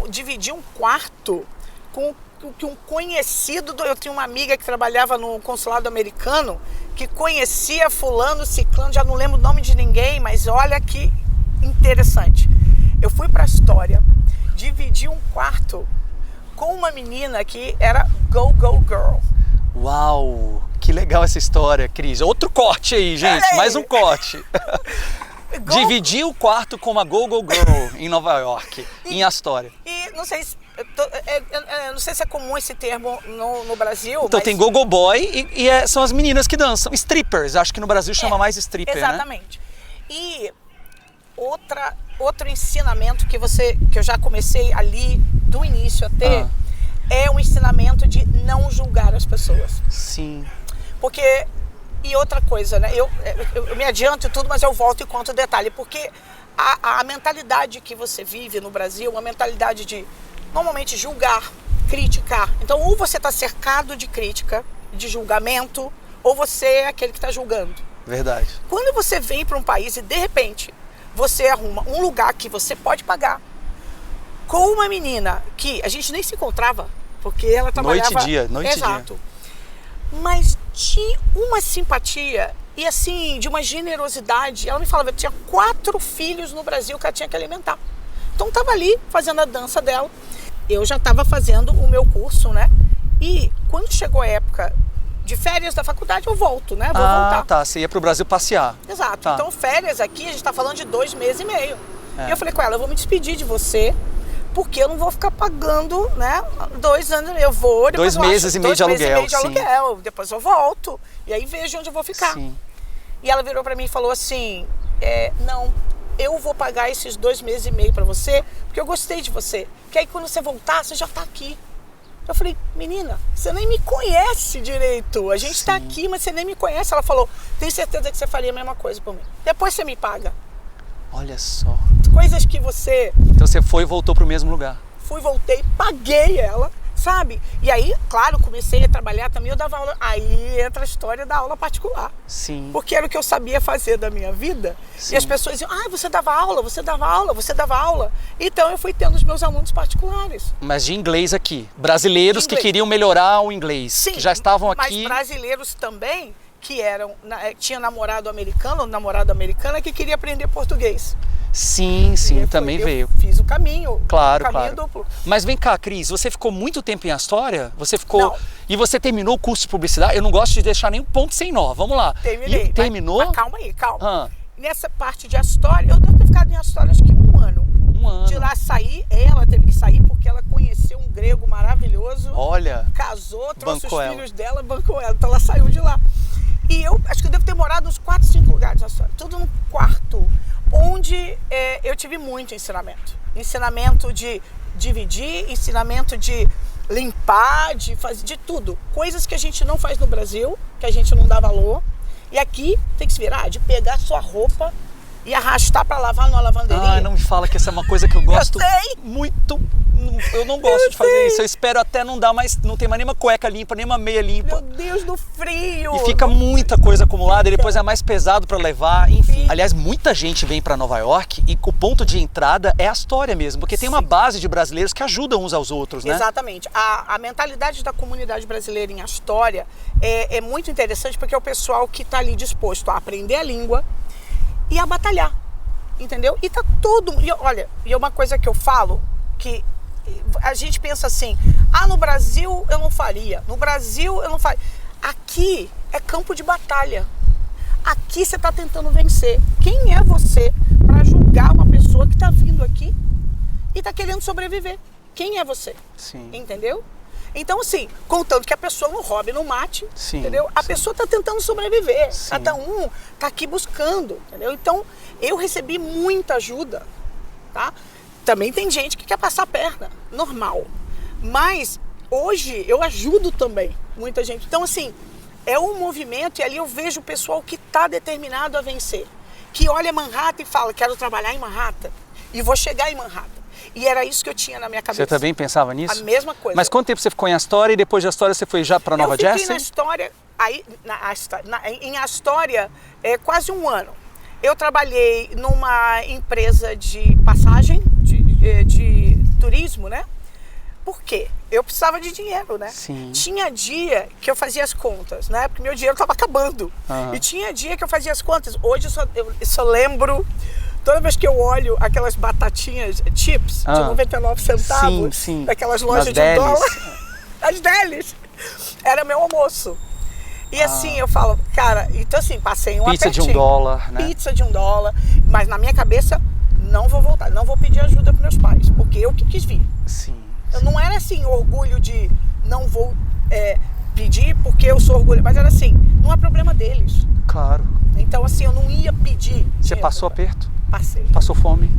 dividi um quarto com um conhecido, eu tinha uma amiga que trabalhava no consulado americano, que conhecia fulano, ciclano, já não lembro o nome de ninguém, mas olha que interessante. Eu fui para Astoria, dividi um quarto com uma menina que era go-go girl. Uau, que legal essa história, Cris. Outro corte aí, gente, mais um corte. Dividi o quarto com uma go-go girl em Nova York, em Astoria. E não sei se... não sei se é comum esse termo no Brasil. Então mas... tem go-go boy são as meninas que dançam, strippers, acho que no Brasil chama mais stripper, exatamente. Né? E outro ensinamento que eu já comecei ali do início a ter é um ensinamento de não julgar as pessoas. Sim. Porque, e outra coisa, né? Eu me adianto e tudo, mas eu volto e conto o detalhe, porque a mentalidade que você vive no Brasil é uma mentalidade de normalmente julgar, criticar. Então, ou você está cercado de crítica, de julgamento, ou você é aquele que está julgando. Verdade. Quando você vem para um país e, de repente, você arruma um lugar que você pode pagar com uma menina que a gente nem se encontrava, porque ela trabalhava... Noite e dia, noite e dia. Exato. Mas de uma simpatia e, assim, de uma generosidade. Ela me falava que tinha 4 filhos no Brasil que ela tinha que alimentar. Então, estava ali fazendo a dança dela. Eu já estava fazendo o meu curso, né? E quando chegou a época de férias da faculdade, eu volto, né? Vou voltar. Tá. Você ia pro Brasil passear. Exato. Tá. Então, férias aqui, a gente está falando de 2 meses e meio. E eu falei com ela, eu vou me despedir de você, porque eu não vou ficar pagando, né, 2 anos, eu vou... 2 meses e meio de aluguel, depois eu volto, e aí vejo onde eu vou ficar. Sim. E ela virou pra mim e falou assim, não, eu vou pagar esses 2 meses e meio pra você, porque eu gostei de você, que aí quando você voltar, você já tá aqui. Eu falei, menina, você nem me conhece direito, a gente tá aqui, mas você nem me conhece. Ela falou, tenho certeza que você faria a mesma coisa por mim, depois você me paga. Olha só. Coisas que você... Então você foi e voltou pro mesmo lugar. Fui, voltei, paguei ela, sabe? E aí, claro, comecei a trabalhar também, eu dava aula. Aí entra a história da aula particular. Sim. Porque era o que eu sabia fazer da minha vida. Sim. E as pessoas diziam, você dava aula, você dava aula, você dava aula. Então eu fui tendo os meus alunos particulares. Mas de inglês aqui. Brasileiros que queriam melhorar o inglês. Sim, que já estavam aqui. Mas brasileiros também que tinha namorada americana que queria aprender português. Sim, também veio. Fiz o caminho. Claro, o caminho claro. duplo. Mas vem cá, Cris, você ficou muito tempo em Astoria? Você ficou... Não. E você terminou o curso de publicidade? Eu não gosto de deixar nenhum ponto sem nó. Vamos lá. Terminei. Terminou? Mas calma aí, calma. Nessa parte de Astoria, eu devo ter ficado em Astoria acho que 1 ano. 1 ano. De lá sair, ela teve que sair porque ela conheceu um grego maravilhoso. Olha. Casou, trouxe os ela. filhos dela, bancou ela. Então ela saiu de lá. E eu acho que eu devo ter morado uns 4, 5 lugares na Astoria. Tudo no quarto. Onde eu tive muito ensinamento. Ensinamento de dividir, ensinamento de limpar, de fazer de tudo. Coisas que a gente não faz no Brasil, que a gente não dá valor. E aqui tem que se virar, de pegar sua roupa e arrastar para lavar numa lavanderia. Não me fala que essa é uma coisa que eu gosto muito. Eu não gosto de fazer isso. Eu espero até não dar mais, não tem mais nenhuma cueca limpa, nenhuma meia limpa. Meu Deus, do frio. E fica muita coisa acumulada e depois é mais pesado para levar, enfim. Aliás, muita gente vem para Nova York e o ponto de entrada é a Astoria mesmo, porque tem uma base de brasileiros que ajudam uns aos outros, né? Exatamente. A mentalidade da comunidade brasileira em Astoria é muito interessante porque é o pessoal que está ali disposto a aprender a língua e a batalhar, entendeu? E tá todo... E olha, e é uma coisa que eu falo, que a gente pensa assim, no Brasil eu não faria, no Brasil eu não faria. Aqui é campo de batalha. Aqui você está tentando vencer. Quem é você para julgar uma pessoa que está vindo aqui e está querendo sobreviver? Quem é você? Sim. Entendeu? Então, assim, contanto que a pessoa não roube, não mate, sim, entendeu? A sim. pessoa está tentando sobreviver. Sim. Cada um está aqui buscando, entendeu? Então, eu recebi muita ajuda, tá? Também tem gente que quer passar a perna, normal. Mas, hoje, eu ajudo também muita gente. Então, assim, é um movimento e ali eu vejo o pessoal que está determinado a vencer. Que olha Manhattan e fala, quero trabalhar em Manhattan e vou chegar em Manhattan. E era isso que eu tinha na minha cabeça. Você também pensava nisso? A mesma coisa. Mas quanto tempo você ficou em Astoria e depois de Astoria você foi já para Nova Jersey? Eu fiquei na Astoria, em Astoria, quase 1 ano. Eu trabalhei numa empresa de passagem, de turismo, né? Por quê? Eu precisava de dinheiro, né? Sim. Tinha dia que eu fazia as contas, né? Porque meu dinheiro estava acabando. Uhum. E tinha dia que eu fazia as contas. Hoje eu só lembro... Toda vez que eu olho aquelas batatinhas chips de 99 centavos, sim. daquelas lojas de $1, as delis, era meu almoço. E assim, eu falo, cara, então assim, passei um pizza apertinho. De $1, né? Pizza de $1, mas na minha cabeça, não vou voltar, não vou pedir ajuda para meus pais, porque eu que quis vir. Sim. Eu não era assim, orgulho de não vou pedir porque eu sou orgulhoso, mas era assim, não é problema deles. Claro. Então assim, eu não ia pedir. Você passou aperto? Passei. Passou fome?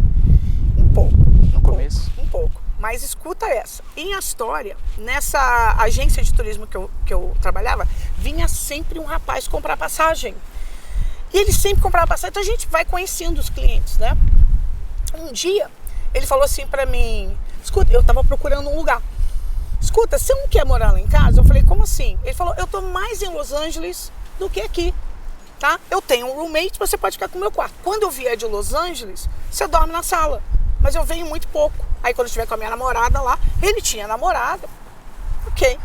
Um pouco. No começo? Um pouco. Mas escuta essa. Em Astoria, nessa agência de turismo que eu trabalhava, vinha sempre um rapaz comprar passagem. E ele sempre comprava passagem. Então a gente vai conhecendo os clientes, né? Um dia, ele falou assim pra mim, escuta, eu tava procurando um lugar. Escuta, você não quer morar lá em casa? Eu falei, como assim? Ele falou, eu tô mais em Los Angeles do que aqui. Tá? Eu tenho um roommate, você pode ficar com o meu quarto. Quando eu vier de Los Angeles, você dorme na sala. Mas eu venho muito pouco. Aí quando eu estiver com a minha namorada lá, ele tinha namorada. Ok.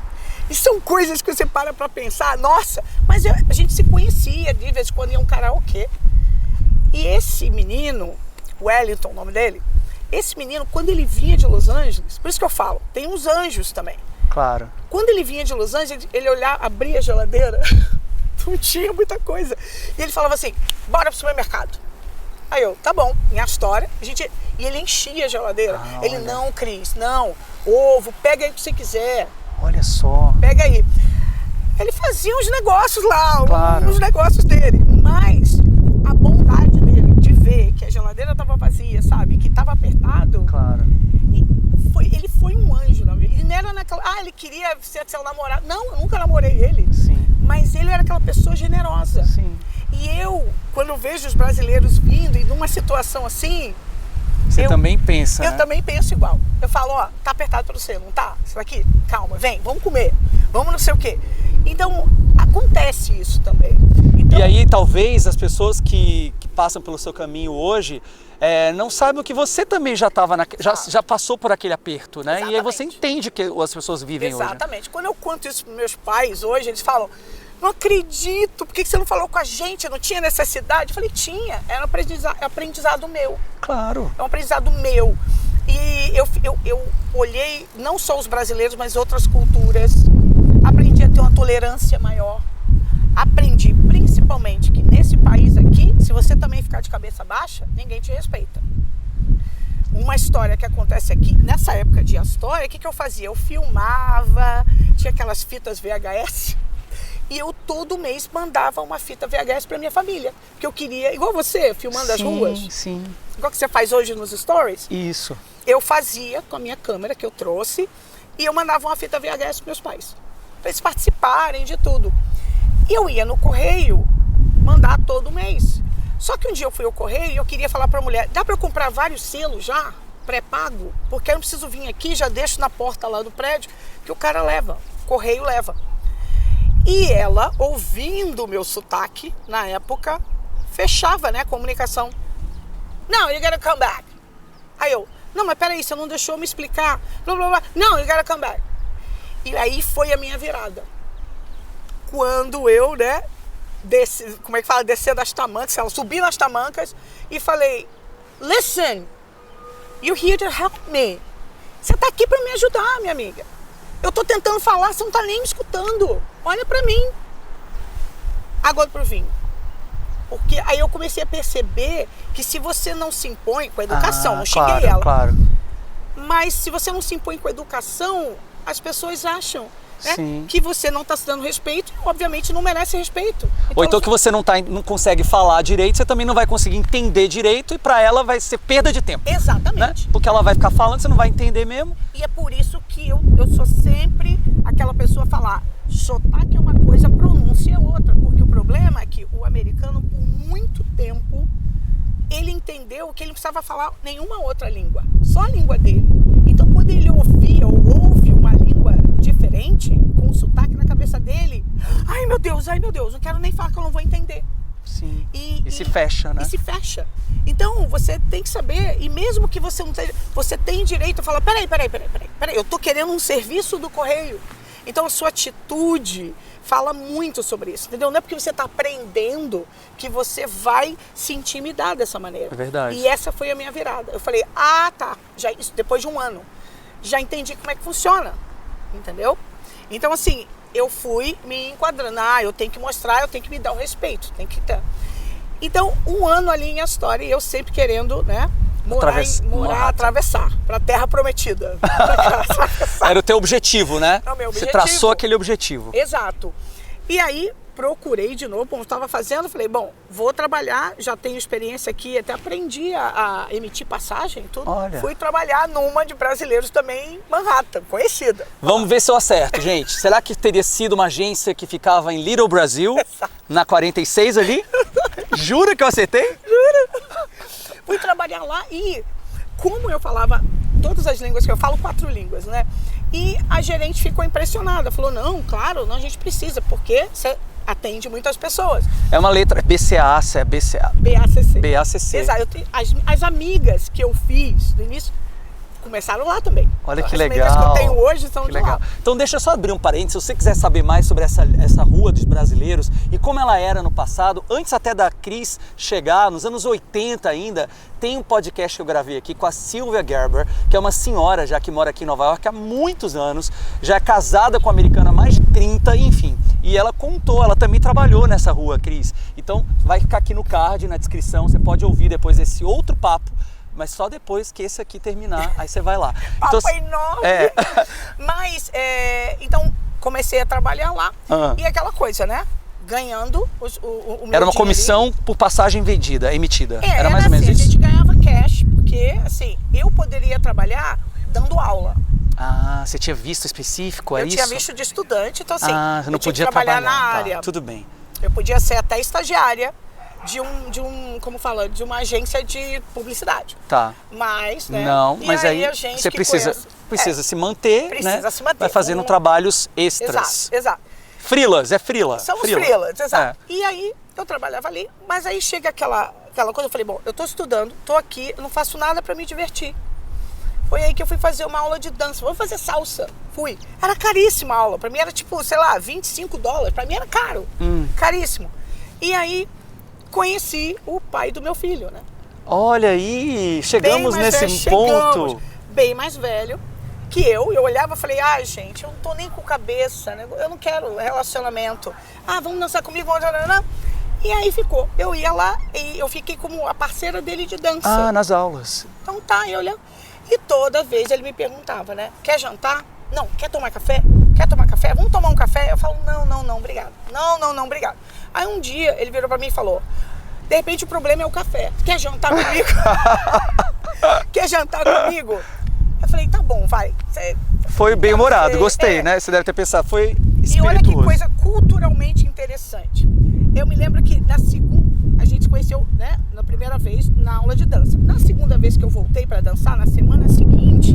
E são coisas que você para pra pensar, nossa, mas a gente se conhecia, de vez em quando ia um karaokê. E esse menino, Wellington, o nome dele, esse menino, quando ele vinha de Los Angeles, por isso que eu falo, tem uns anjos também. Claro. Quando ele vinha de Los Angeles, ele olhava, abria a geladeira... Não tinha muita coisa. E ele falava assim, bora pro supermercado. Aí eu, tá bom, minha história. E ele enchia a geladeira. Ele, olha. não, Cris, não. Ovo, pega aí o que você quiser. Olha só. Pega aí. Ele fazia uns negócios lá, Claro. uns negócios dele. Mas a bondade dele de ver que a geladeira estava vazia, sabe? Que estava apertado. Claro. Ele foi um anjo na vida. Ele não era naquela... ele queria ser seu namorado. Não, eu nunca namorei ele. Sim. Mas ele era aquela pessoa generosa. Sim. E eu, quando eu vejo os brasileiros vindo e numa situação assim... Você também pensa, Eu né? também penso igual. Eu falo, ó, tá apertado pra você, não tá? Isso aqui, calma, vem, vamos comer. Vamos não sei o quê. Então, acontece isso também. Então, E aí, talvez, as pessoas que passam pelo seu caminho hoje não saibam que você também já estava já passou por aquele aperto, né? Exatamente. E aí você entende que as pessoas vivem hoje. exatamente. Quando eu conto isso pros meus pais hoje, eles falam, não acredito, por que você não falou com a gente? Não tinha necessidade? Eu falei, tinha, era um aprendizado meu. Claro. É um aprendizado meu. E eu olhei não só os brasileiros, mas outras culturas. Aprendi a ter uma tolerância maior. Aprendi principalmente que nesse país aqui, se você também ficar de cabeça baixa, ninguém te respeita. Uma história que acontece aqui, nessa época de história, o que eu fazia? Eu filmava, tinha aquelas fitas VHS. E eu todo mês mandava uma fita VHS para minha família. Porque eu queria, igual você, filmando as ruas. Sim, Igual que você faz hoje nos stories. isso. Eu fazia com a minha câmera que eu trouxe e eu mandava uma fita VHS para meus pais. Para eles participarem de tudo. E eu ia no correio mandar todo mês. Só que um dia eu fui ao correio e eu queria falar para a mulher, dá para eu comprar vários selos já, pré-pago? Porque eu não preciso vir aqui, já deixo na porta lá do prédio, que o cara leva, o correio leva. E ela, ouvindo o meu sotaque, na época, fechava, né, a comunicação. Não, you gotta come back. Aí eu, não, mas peraí, você não deixou me explicar. Blá, blá, blá. Não, you gotta come back. E aí foi a minha virada. Quando eu, né, descer das tamancas, subi nas tamancas e falei, listen, you're here to help me. Você tá aqui para me ajudar, minha amiga. Eu tô tentando falar, você não tá nem me escutando. Olha pra mim. Agora pro vinho. Porque aí eu comecei a perceber que se você não se impõe com a educação, não xinguei ela. Claro. Mas se você não se impõe com a educação, as pessoas acham, né, Sim. que você não está se dando respeito e obviamente não merece respeito. Ou então que você não consegue falar direito, você também não vai conseguir entender direito e pra ela vai ser perda de tempo. Exatamente. Né? Porque ela vai ficar falando, você não vai entender mesmo. E é por isso que eu sou sempre aquela pessoa a falar, sotaque é uma coisa, pronúncia é outra. Porque o problema é que o americano, por muito tempo, ele entendeu que ele não precisava falar nenhuma outra língua, só a língua dele. Então, quando ele ouvia ou ouve uma língua diferente, com um sotaque na cabeça dele, ai meu Deus, não quero nem falar que eu não vou entender. Sim. E se fecha, né? E se fecha. Então, você tem que saber, e mesmo que você não esteja, você tem direito a falar, peraí, eu tô querendo um serviço do correio. Então, a sua atitude fala muito sobre isso, entendeu? Não é porque você está aprendendo que você vai se intimidar dessa maneira. É verdade. E essa foi a minha virada. Eu falei, tá, já, isso, depois de um ano, já entendi como é que funciona, entendeu? Então, assim, eu fui me enquadrando, eu tenho que mostrar, eu tenho que me dar o respeito, tem que ter. Então, um ano ali em Astoria, eu sempre querendo, né, atravessar para a Terra Prometida. Era o teu objetivo, né? É o meu objetivo. Você traçou aquele objetivo. Exato. E aí, procurei de novo, como eu estava fazendo, falei, bom, vou trabalhar, já tenho experiência aqui, até aprendi a emitir passagem e tudo. Olha. Fui trabalhar numa de brasileiros também em Manhattan, conhecida. Vamos ver se eu acerto, gente. Será que teria sido uma agência que ficava em Little Brasil, na 46 ali? Jura que eu acertei? Juro. Fui trabalhar lá e, como eu falava todas as línguas que eu falo, 4 línguas, né? E a gerente ficou impressionada, falou, não, claro, não, a gente precisa, porque você atende muitas pessoas. É uma letra BCA, é BCA. BACC. BACC. Exato. As amigas que eu fiz no início começaram lá também. Olha que As legal. amigas que eu tenho hoje são que de legal. lá. Então deixa eu só abrir um parênteses, se você quiser saber mais sobre essa rua dos brasileiros e como ela era no passado, antes até da Cris chegar, nos anos 80 ainda, tem um podcast que eu gravei aqui com a Sylvia Gerber, que é uma senhora já que mora aqui em Nova York há muitos anos, já é casada com uma americana há mais de 30, enfim. E ela contou, ela também trabalhou nessa rua, Cris. Então vai ficar aqui no card, na descrição, você pode ouvir depois esse outro papo, mas só depois que esse aqui terminar, aí você vai lá. Papo enorme! Mas, então, comecei a trabalhar lá, e aquela coisa, né? Ganhando o meu Era uma comissão dinheirinho. por passagem emitida. Era mais assim, ou menos isso? A gente ganhava cash, porque, assim, eu poderia trabalhar dando aula. Ah, você tinha visto específico, é Eu isso? tinha visto de estudante, então assim, você não eu tinha podia que trabalhar na tá, área. tudo bem. Eu podia ser até estagiária como fala, de uma agência de publicidade. Tá. Mas, né? Não, mas aí a gente você que precisa se manter, precisa né? se manter. Vai fazendo trabalhos extras. Exato. Freelas, é freela. São os freela. freelas, exato. É. E aí, eu trabalhava ali, mas aí chega aquela coisa, eu falei, bom, eu tô estudando, tô aqui, eu não faço nada pra me divertir. Foi aí que eu fui fazer uma aula de dança, vou fazer salsa. Fui. Era caríssima a aula, pra mim era tipo, sei lá, $25, pra mim era caro, caríssimo. E aí, conheci o pai do meu filho, né? Olha aí, chegamos nesse ponto. Bem mais velho que eu olhava e falei, ai gente, eu não tô nem com cabeça, né? Eu não quero relacionamento. Vamos dançar comigo? E aí ficou. Eu ia lá e eu fiquei como a parceira dele de dança. Nas aulas. Então tá, eu olhava. E toda vez ele me perguntava, né? Quer jantar? Não. Quer tomar café? Quer tomar café? Vamos tomar um café? Eu falo, não, obrigado. Não, obrigado. Aí um dia ele virou pra mim e falou, de repente o problema é o café. Quer jantar comigo? Quer jantar comigo? Eu falei, tá bom, vai. Foi bem humorado, gostei, né? Você deve ter pensado, foi espirituoso. E olha que coisa culturalmente interessante. Eu me lembro que a gente se conheceu, né, na primeira vez na aula de dança. Na segunda vez que eu voltei para dançar, na semana seguinte,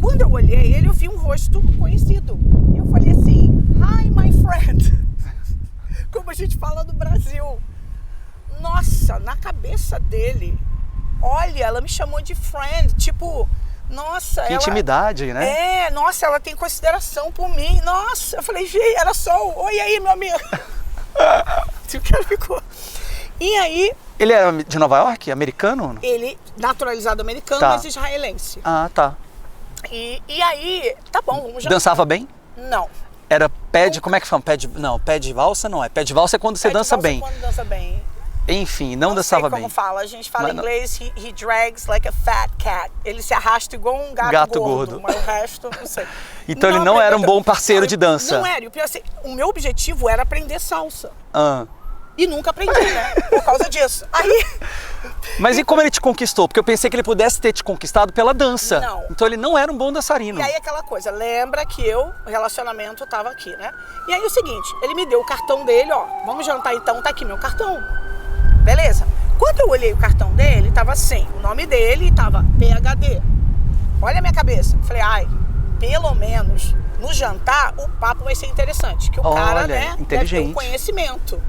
quando eu olhei ele, eu vi um rosto conhecido. E eu falei assim, hi my friend. Como a gente fala no Brasil. Nossa, na cabeça dele, olha, ela me chamou de friend, tipo, nossa, que intimidade, né? Nossa, ela tem consideração por mim. Nossa, eu falei, gente, era só oi aí, meu amigo. O cara ficou. E aí... Ele era de Nova York? Americano? Ele, naturalizado americano, tá. Mas israelense. Tá. E aí, tá bom, vamos já. Dançava bem? Não. Era pé de... Como é que fala? Pé de valsa não é. Pé de valsa é quando você dança bem. Quando dança bem. Enfim, não dançava bem. Como fala, a gente fala em inglês, he drags like a fat cat. Ele se arrasta igual um gato gordo. Mas o resto, não sei. Então ele não era um bom parceiro de dança. Não era. E o pior assim, o meu objetivo era aprender salsa. E nunca aprendi, né? Por causa disso. Aí... Mas e como ele te conquistou? Porque eu pensei que ele pudesse ter te conquistado pela dança. Não. Então ele não era um bom dançarino. E aí aquela coisa, lembra que o relacionamento tava aqui, né? E aí o seguinte, ele me deu o cartão dele, ó, vamos jantar então, tá aqui meu cartão. Beleza? Quando eu olhei o cartão dele, tava assim, o nome dele tava PhD. Olha a minha cabeça. Falei, pelo menos no jantar o papo vai ser interessante. Que o cara, né, deve ter um conhecimento.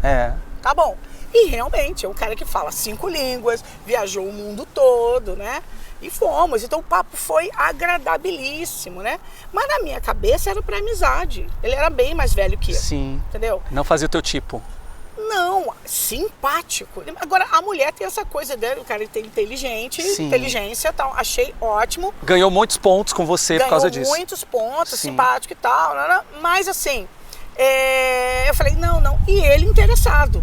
Tá bom. E realmente, é um cara que fala 5 línguas, viajou o mundo todo, né? E fomos. Então o papo foi agradabilíssimo, né? Mas na minha cabeça era pra amizade. Ele era bem mais velho que eu. Sim. Entendeu? Não fazia o teu tipo. Não, simpático. Agora, a mulher tem essa coisa dele, o cara tem inteligência e tal. Achei ótimo. Ganhou muitos pontos com você por causa disso. Ganhou muitos pontos, simpático e tal. Mas assim, eu falei, não. E ele interessado.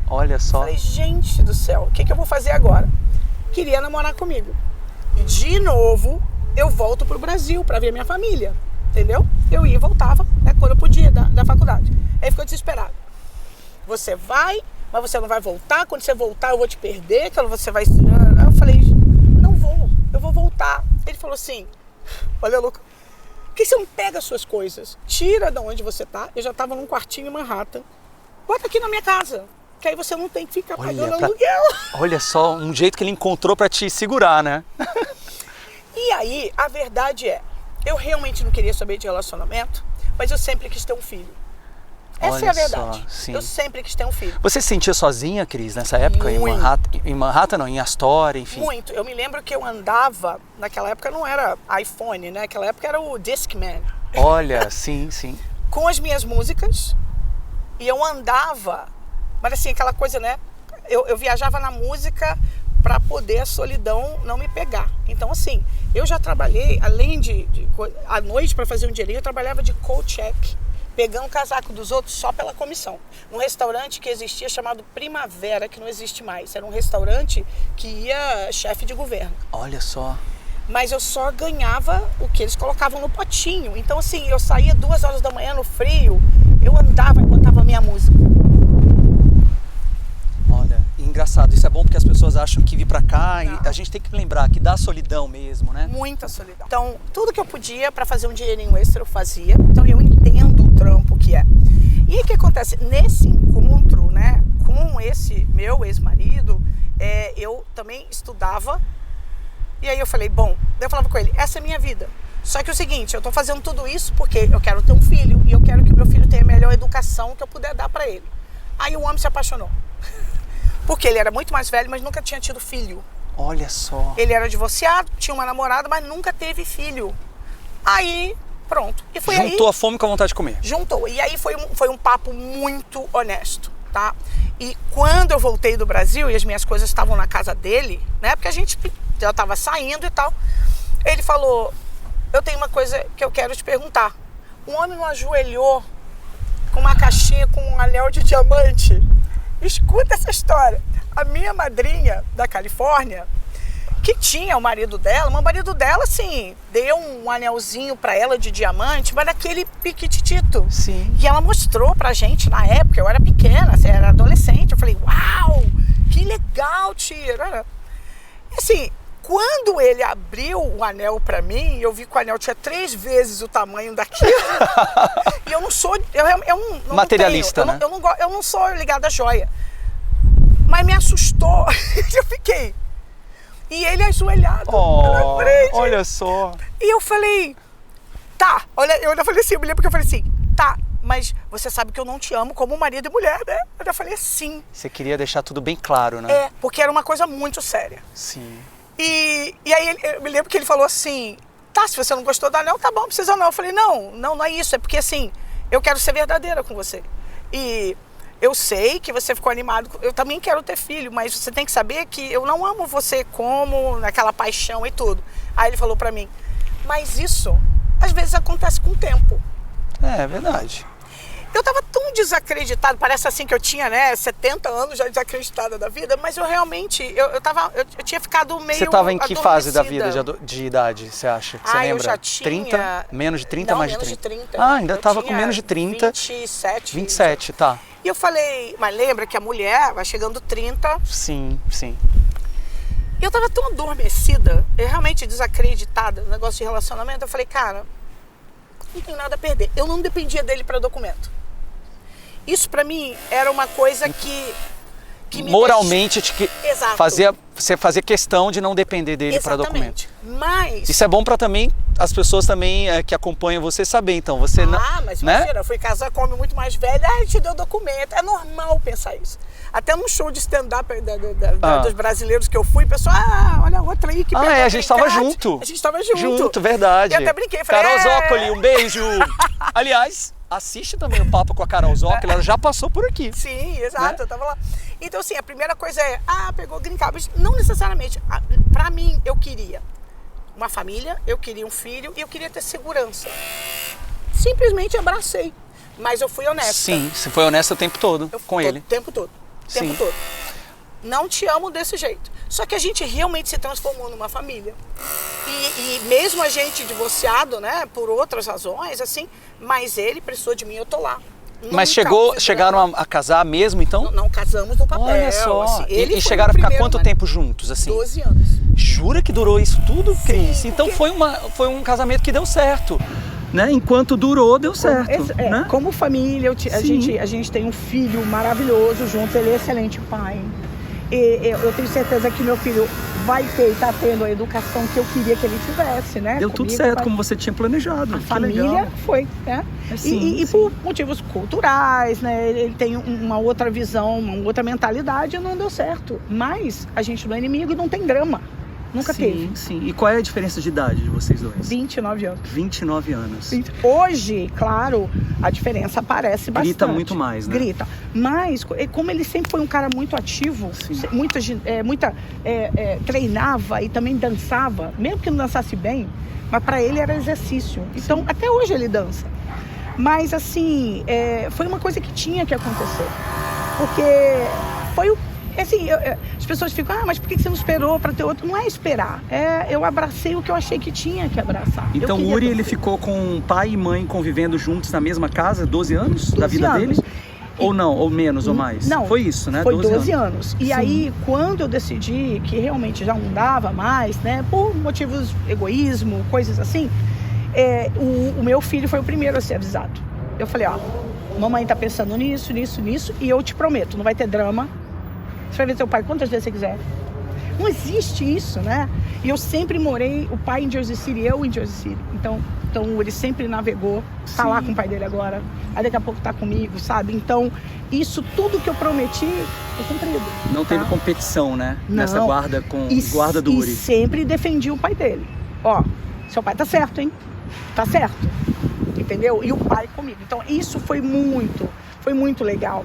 Olha só. Falei, gente do céu, o que eu vou fazer agora? Queria namorar comigo. E de novo, eu volto pro Brasil pra ver minha família. Entendeu? Eu ia e voltava, né, quando eu podia, da faculdade. Aí ficou desesperado. Você vai, mas você não vai voltar. Quando você voltar, eu vou te perder. Que você vai... Eu falei, não vou, eu vou voltar. Ele falou assim, olha, louco, por que você não pega as suas coisas? Tira de onde você tá. Eu já tava num quartinho em Manhattan. Bota aqui na minha casa. Que aí você não tem que ficar pagando aluguel. Olha só, um jeito que ele encontrou pra te segurar, né? E aí, a verdade é, eu realmente não queria saber de relacionamento, mas eu sempre quis ter um filho. Essa é a verdade. Eu sempre quis ter um filho. Você se sentia sozinha, Cris, nessa época? Muito. Em Manhattan não, em Astoria, enfim? Muito. Eu me lembro que eu andava, naquela época não era iPhone, né? Naquela época era o Discman. Olha, sim. Com as minhas músicas, e eu andava, mas assim, aquela coisa, né? Eu viajava na música para poder a solidão não me pegar. Então, assim, eu já trabalhei, além à noite para fazer um dinheirinho, eu trabalhava de coat-check, pegando o casaco dos outros só pela comissão. Num restaurante que existia chamado Primavera, que não existe mais. Era um restaurante que ia chefe de governo. Olha só. Mas eu só ganhava o que eles colocavam no potinho. Então, assim, eu saía 2 horas da manhã no frio, eu andava e botava minha música. Olha, engraçado, isso é bom porque as pessoas acham que vir pra cá, e a gente tem que lembrar que dá solidão mesmo, né? Muita solidão. Então, tudo que eu podia para fazer um dinheirinho extra eu fazia. Então, eu entendo o trampo que é. E o que acontece? Nesse encontro, né, com esse meu ex-marido, eu também estudava. E aí eu falei, bom, eu falava com ele, essa é a minha vida. Só que é o seguinte, eu tô fazendo tudo isso porque eu quero ter um filho e eu quero que meu filho tenha a melhor educação que eu puder dar para ele. Aí o homem se apaixonou. Porque ele era muito mais velho, mas nunca tinha tido filho. Olha só. Ele era divorciado, tinha uma namorada, mas nunca teve filho. Aí, pronto. E foi Juntou aí, a fome com a vontade de comer. Juntou. E aí foi um papo muito honesto, tá? E quando eu voltei do Brasil e as minhas coisas estavam na casa dele, né? Porque a gente já estava saindo e tal. Ele falou, eu tenho uma coisa que eu quero te perguntar. Um homem não ajoelhou com uma caixinha com um anel de diamante? Escuta essa história. A minha madrinha da Califórnia, que tinha o marido dela, assim, deu um anelzinho pra ela de diamante, mas daquele piquititito. Sim. E ela mostrou pra gente na época, eu era pequena, assim, era adolescente, eu falei, uau, que legal, tia. Assim, quando ele abriu o anel pra mim, eu vi que o anel tinha 3 vezes o tamanho daquilo. E eu não sou... Eu não materialista, tenho, né? Eu não sou ligada à joia. Mas me assustou. Eu fiquei. E ele ajoelhado na frente. Olha só. E eu falei, tá. Olha, eu ainda falei assim, eu me lembro que eu falei assim, tá, mas você sabe que eu não te amo como marido e mulher, né? Eu ainda falei sim. Você queria deixar tudo bem claro, né? Porque era uma coisa muito séria. Sim. E aí eu me lembro que ele falou assim, tá, se você não gostou do anel, tá bom, não precisa não. Eu falei, não é isso, é porque assim, eu quero ser verdadeira com você. E eu sei que você ficou animado, eu também quero ter filho, mas você tem que saber que eu não amo você como naquela paixão e tudo. Aí ele falou pra mim, mas isso às vezes acontece com o tempo. É verdade. Eu tava tão desacreditado, parece assim que eu tinha, né, 70 anos já desacreditada da vida, mas eu realmente, eu tinha ficado meio Você tava em que fase da vida adormecida. de idade, você acha? Você lembra? Eu já tinha... 30? Menos de 30, não, mais menos de 30? de 30. Ah, ainda Eu tava tinha com menos de 30. 27. 27, tá. E eu falei, mas lembra que a mulher vai chegando 30. Sim. E eu tava tão adormecida, eu realmente desacreditada no negócio de relacionamento, eu falei, cara, não tenho nada a perder. Eu não dependia dele para documento. Isso pra mim era uma coisa que me moralmente Exato. você fazia questão de não depender dele para documento. Mas isso é bom para também as pessoas também que acompanham você saber, então você não, mas né? imagina, eu fui casar com um homem muito mais velho, te deu documento, é normal pensar isso. Até num show de stand-up dos brasileiros que eu fui, o pessoal, olha a outra aí que a gente estava junto. A gente estava junto. Verdade. E eu até brinquei, falei, Carol Zócoli, um beijo. Aliás, assiste também o papo com a Carol Zócoli, ela já passou por aqui. Sim, exato, né? eu tava lá. Então, assim, a primeira coisa é, pegou green card, mas não necessariamente. Pra mim, eu queria uma família, eu queria um filho e eu queria ter segurança. Simplesmente abracei, mas eu fui honesta. Sim, você foi honesta o tempo todo com ele. O tempo todo. Não te amo desse jeito. Só que a gente realmente se transformou numa família. E mesmo a gente divorciado, né, por outras razões, assim, mas ele precisou de mim, eu tô lá. Mas chegaram a casar mesmo, então? Não casamos no papel. Olha só. Assim, e chegaram a ficar quanto tempo juntos, assim? 12 anos. Jura que durou isso tudo, Cris? Sim, então porque... foi um casamento que deu certo. Né? Enquanto durou, deu certo. Né? Como família, a gente tem um filho maravilhoso junto, ele é excelente pai. E eu tenho certeza que meu filho vai ter e está tendo a educação que eu queria que ele tivesse, né? Deu tudo certo, como você tinha planejado. A família foi, né? E por motivos culturais, né? Ele tem uma outra visão, uma outra mentalidade e não deu certo. Mas a gente não é inimigo e não tem drama. Nunca teve. Sim. E qual é a diferença de idade de vocês dois? 29 anos. 29 anos. Hoje, claro, a diferença aparece bastante. Grita muito mais, né? Grita. Mas, como ele sempre foi um cara muito ativo, treinava e também dançava, mesmo que não dançasse bem, mas para ele era exercício. Então, até hoje ele dança. Mas, assim, foi uma coisa que tinha que acontecer. Porque foi o... Assim, as pessoas ficam, mas por que você não esperou para ter outro? Não é esperar, eu abracei o que eu achei que tinha que abraçar. Então o Uri, ele ficou com pai e mãe convivendo juntos na mesma casa, 12 anos da vida dele? Ou não, ou menos, ou mais? Não. Foi isso, né? Foi 12 anos. E Sim. aí, quando eu decidi que realmente já não dava mais, né, por motivos egoísmo, coisas assim, o meu filho foi o primeiro a ser avisado. Eu falei, mamãe tá pensando nisso, e eu te prometo, não vai ter drama. Você vai ver seu pai quantas vezes você quiser. Não existe isso, né? E eu sempre morei, o pai em Jersey City, eu em Jersey City. Então ele sempre navegou, tá lá com o pai dele agora. Aí daqui a pouco tá comigo, sabe? Então, isso tudo que eu prometi, foi cumprido. Não teve competição, né? Não. Nessa guarda do Uri. E sempre defendi o pai dele. Seu pai tá certo, hein? Tá certo. Entendeu? E o pai comigo. Então, isso foi muito legal.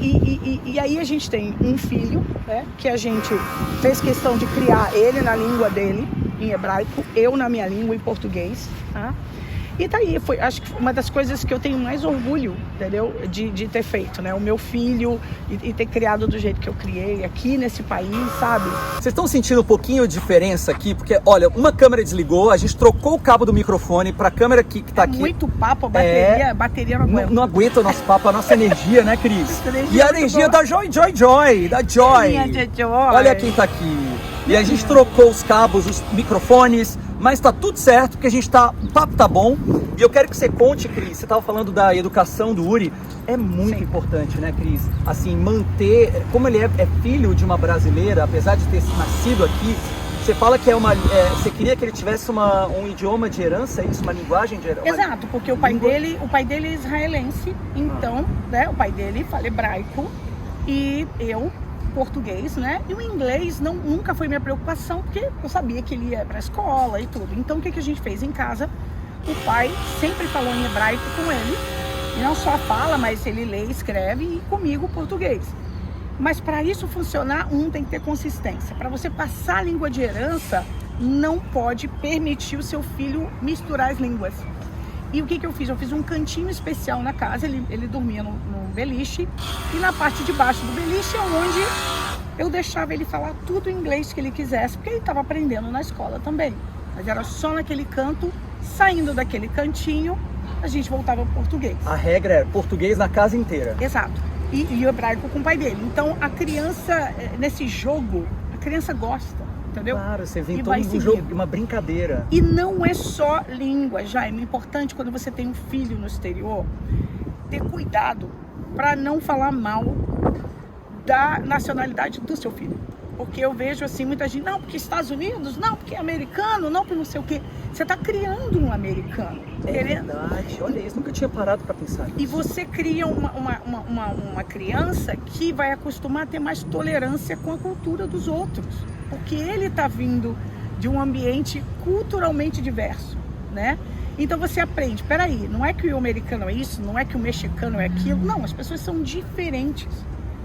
E aí a gente tem um filho, né, que a gente fez questão de criar ele na língua dele, em hebraico, eu na minha língua, em português, tá? E daí foi, acho que uma das coisas que eu tenho mais orgulho, entendeu? De ter feito, né? O meu filho e ter criado do jeito que eu criei aqui nesse país, sabe? Vocês estão sentindo um pouquinho de diferença aqui? Porque, olha, uma câmera desligou, a gente trocou o cabo do microfone pra câmera que tá aqui. Muito papo, a bateria não aguenta. Não aguenta o nosso papo, a nossa energia, né, Cris? Energia E a energia da Joy, da Joy. Olha quem tá aqui. E a gente trocou os cabos, os microfones, mas tá tudo certo, porque o papo tá bom. E eu quero que você conte, Cris, você tava falando da educação do Uri, é muito importante, né, Cris? Assim, manter, como ele é filho de uma brasileira, apesar de ter nascido aqui, você fala que você queria que ele tivesse um idioma de herança, isso, uma linguagem de herança? Exato, porque o pai dele é israelense, então, né, o pai dele fala hebraico e eu português, né? E o inglês nunca foi minha preocupação, porque eu sabia que ele ia pra escola e tudo. Então, o que a gente fez em casa? O pai sempre falou em hebraico com ele. E não só fala, mas ele lê, escreve e comigo português. Mas para isso funcionar, tem que ter consistência. Para você passar a língua de herança, não pode permitir o seu filho misturar as línguas. E o que eu fiz? Eu fiz um cantinho especial na casa, ele dormia no beliche, e na parte de baixo do beliche é onde eu deixava ele falar tudo em inglês que ele quisesse, porque ele estava aprendendo na escola também. Mas era só naquele canto, saindo daquele cantinho, a gente voltava ao português. A regra é português na casa inteira. Exato. E o hebraico com o pai dele. Então a criança, nesse jogo, a criança gosta. Entendeu? Claro, você inventou um jogo, uma brincadeira. E não é só língua, Jaime. É importante quando você tem um filho no exterior, ter cuidado para não falar mal da nacionalidade do seu filho. Porque eu vejo assim, muita gente, não, porque Estados Unidos, não, porque é americano, não, porque não sei o quê. Você está criando um americano. É verdade, olha isso, nunca tinha parado para pensar nisso. E você cria uma criança que vai acostumar a ter mais tolerância com a cultura dos outros. Porque ele está vindo de um ambiente culturalmente diverso, né? Então você aprende, peraí, não é que o americano é isso, não é que o mexicano é aquilo, não, as pessoas são diferentes.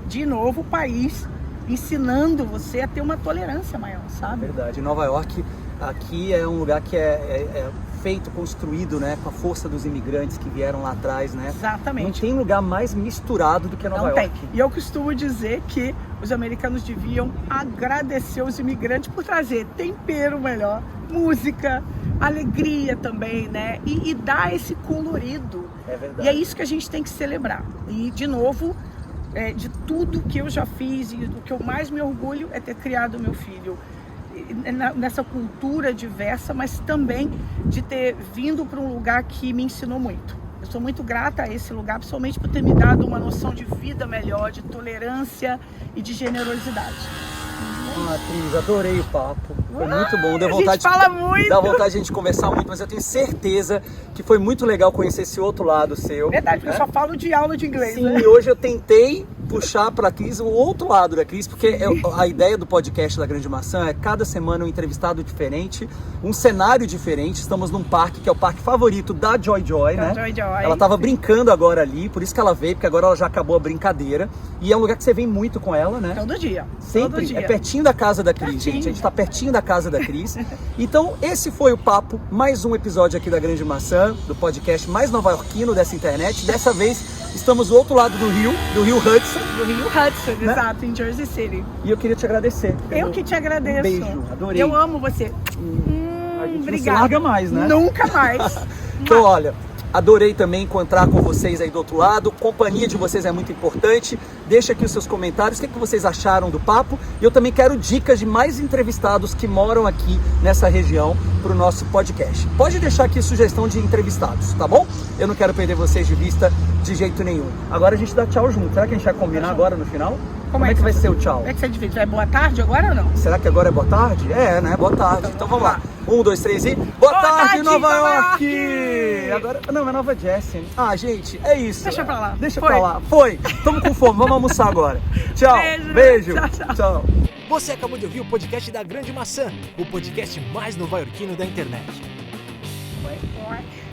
De novo, o país ensinando você a ter uma tolerância maior, sabe? Verdade, Nova York, aqui é um lugar que é feito, construído, né, com a força dos imigrantes que vieram lá atrás, né? Exatamente. Não tem lugar mais misturado do que Nova York. Não tem. E eu costumo dizer que os americanos deviam agradecer os imigrantes por trazer tempero melhor, música, alegria também, né? E dar esse colorido. É verdade. E é isso que a gente tem que celebrar. E, de novo, de tudo que eu já fiz e do que eu mais me orgulho é ter criado meu filho nessa cultura diversa, mas também de ter vindo para um lugar que me ensinou muito. Eu sou muito grata a esse lugar, principalmente por ter me dado uma noção de vida melhor, de tolerância e de generosidade. Cris, adorei o papo. Foi muito bom. A gente fala muito. Dá vontade de a gente conversar muito, mas eu tenho certeza que foi muito legal conhecer esse outro lado seu. Verdade, porque eu só falo de aula de inglês, Sim, né? e hoje eu tentei puxar para a Cris o outro lado da Cris, porque a ideia do podcast da Grande Maçã é cada semana um entrevistado diferente, um cenário diferente. Estamos num parque que é o parque favorito da Joy Joy, né? Joy Joy. Ela tava brincando agora ali, por isso que ela veio, porque agora ela já acabou a brincadeira. E é um lugar que você vem muito com ela, né? Todo dia. Sempre. Todo dia. É pertinho da casa da Cris, Pertinho. gente. A gente tá pertinho da casa da Cris. Então, esse foi o papo, mais um episódio aqui da Grande Maçã, do podcast mais nova-iorquino dessa internet. Dessa vez, estamos do outro lado do Rio Hudson. Do Rio Hudson, Né? exato, em Jersey City. E eu queria te agradecer. Eu que te agradeço. Um beijo, adorei. Eu amo você. A gente não se Obrigada. larga mais, né? Nunca mais. Então, olha, adorei também encontrar com vocês aí do outro lado. Companhia de vocês é muito importante. Deixa aqui os seus comentários, o que vocês acharam do papo. E eu também quero dicas de mais entrevistados que moram aqui nessa região para o nosso podcast. Pode deixar aqui sugestão de entrevistados, tá bom? Eu não quero perder vocês de vista de jeito nenhum. Agora a gente dá tchau junto. Será que a gente vai combinar agora no final? Como é que vai ser o tchau? Como é que você divide? Vai boa tarde agora ou não? Será que agora é boa tarde? É, né? Boa tarde. Então vamos lá. 1, 2, 3 e... Boa tarde, Nova York! Agora... Não, é Nova Jersey. Ah, gente, é isso. Deixa pra lá. Deixa Foi. pra lá. Foi. Tamo com fome. Vamos almoçar agora. Tchau. Beijo. Beijo. Tchau. Você acabou de ouvir o podcast da Grande Maçã, o podcast mais nova-iorquino da internet. Foi.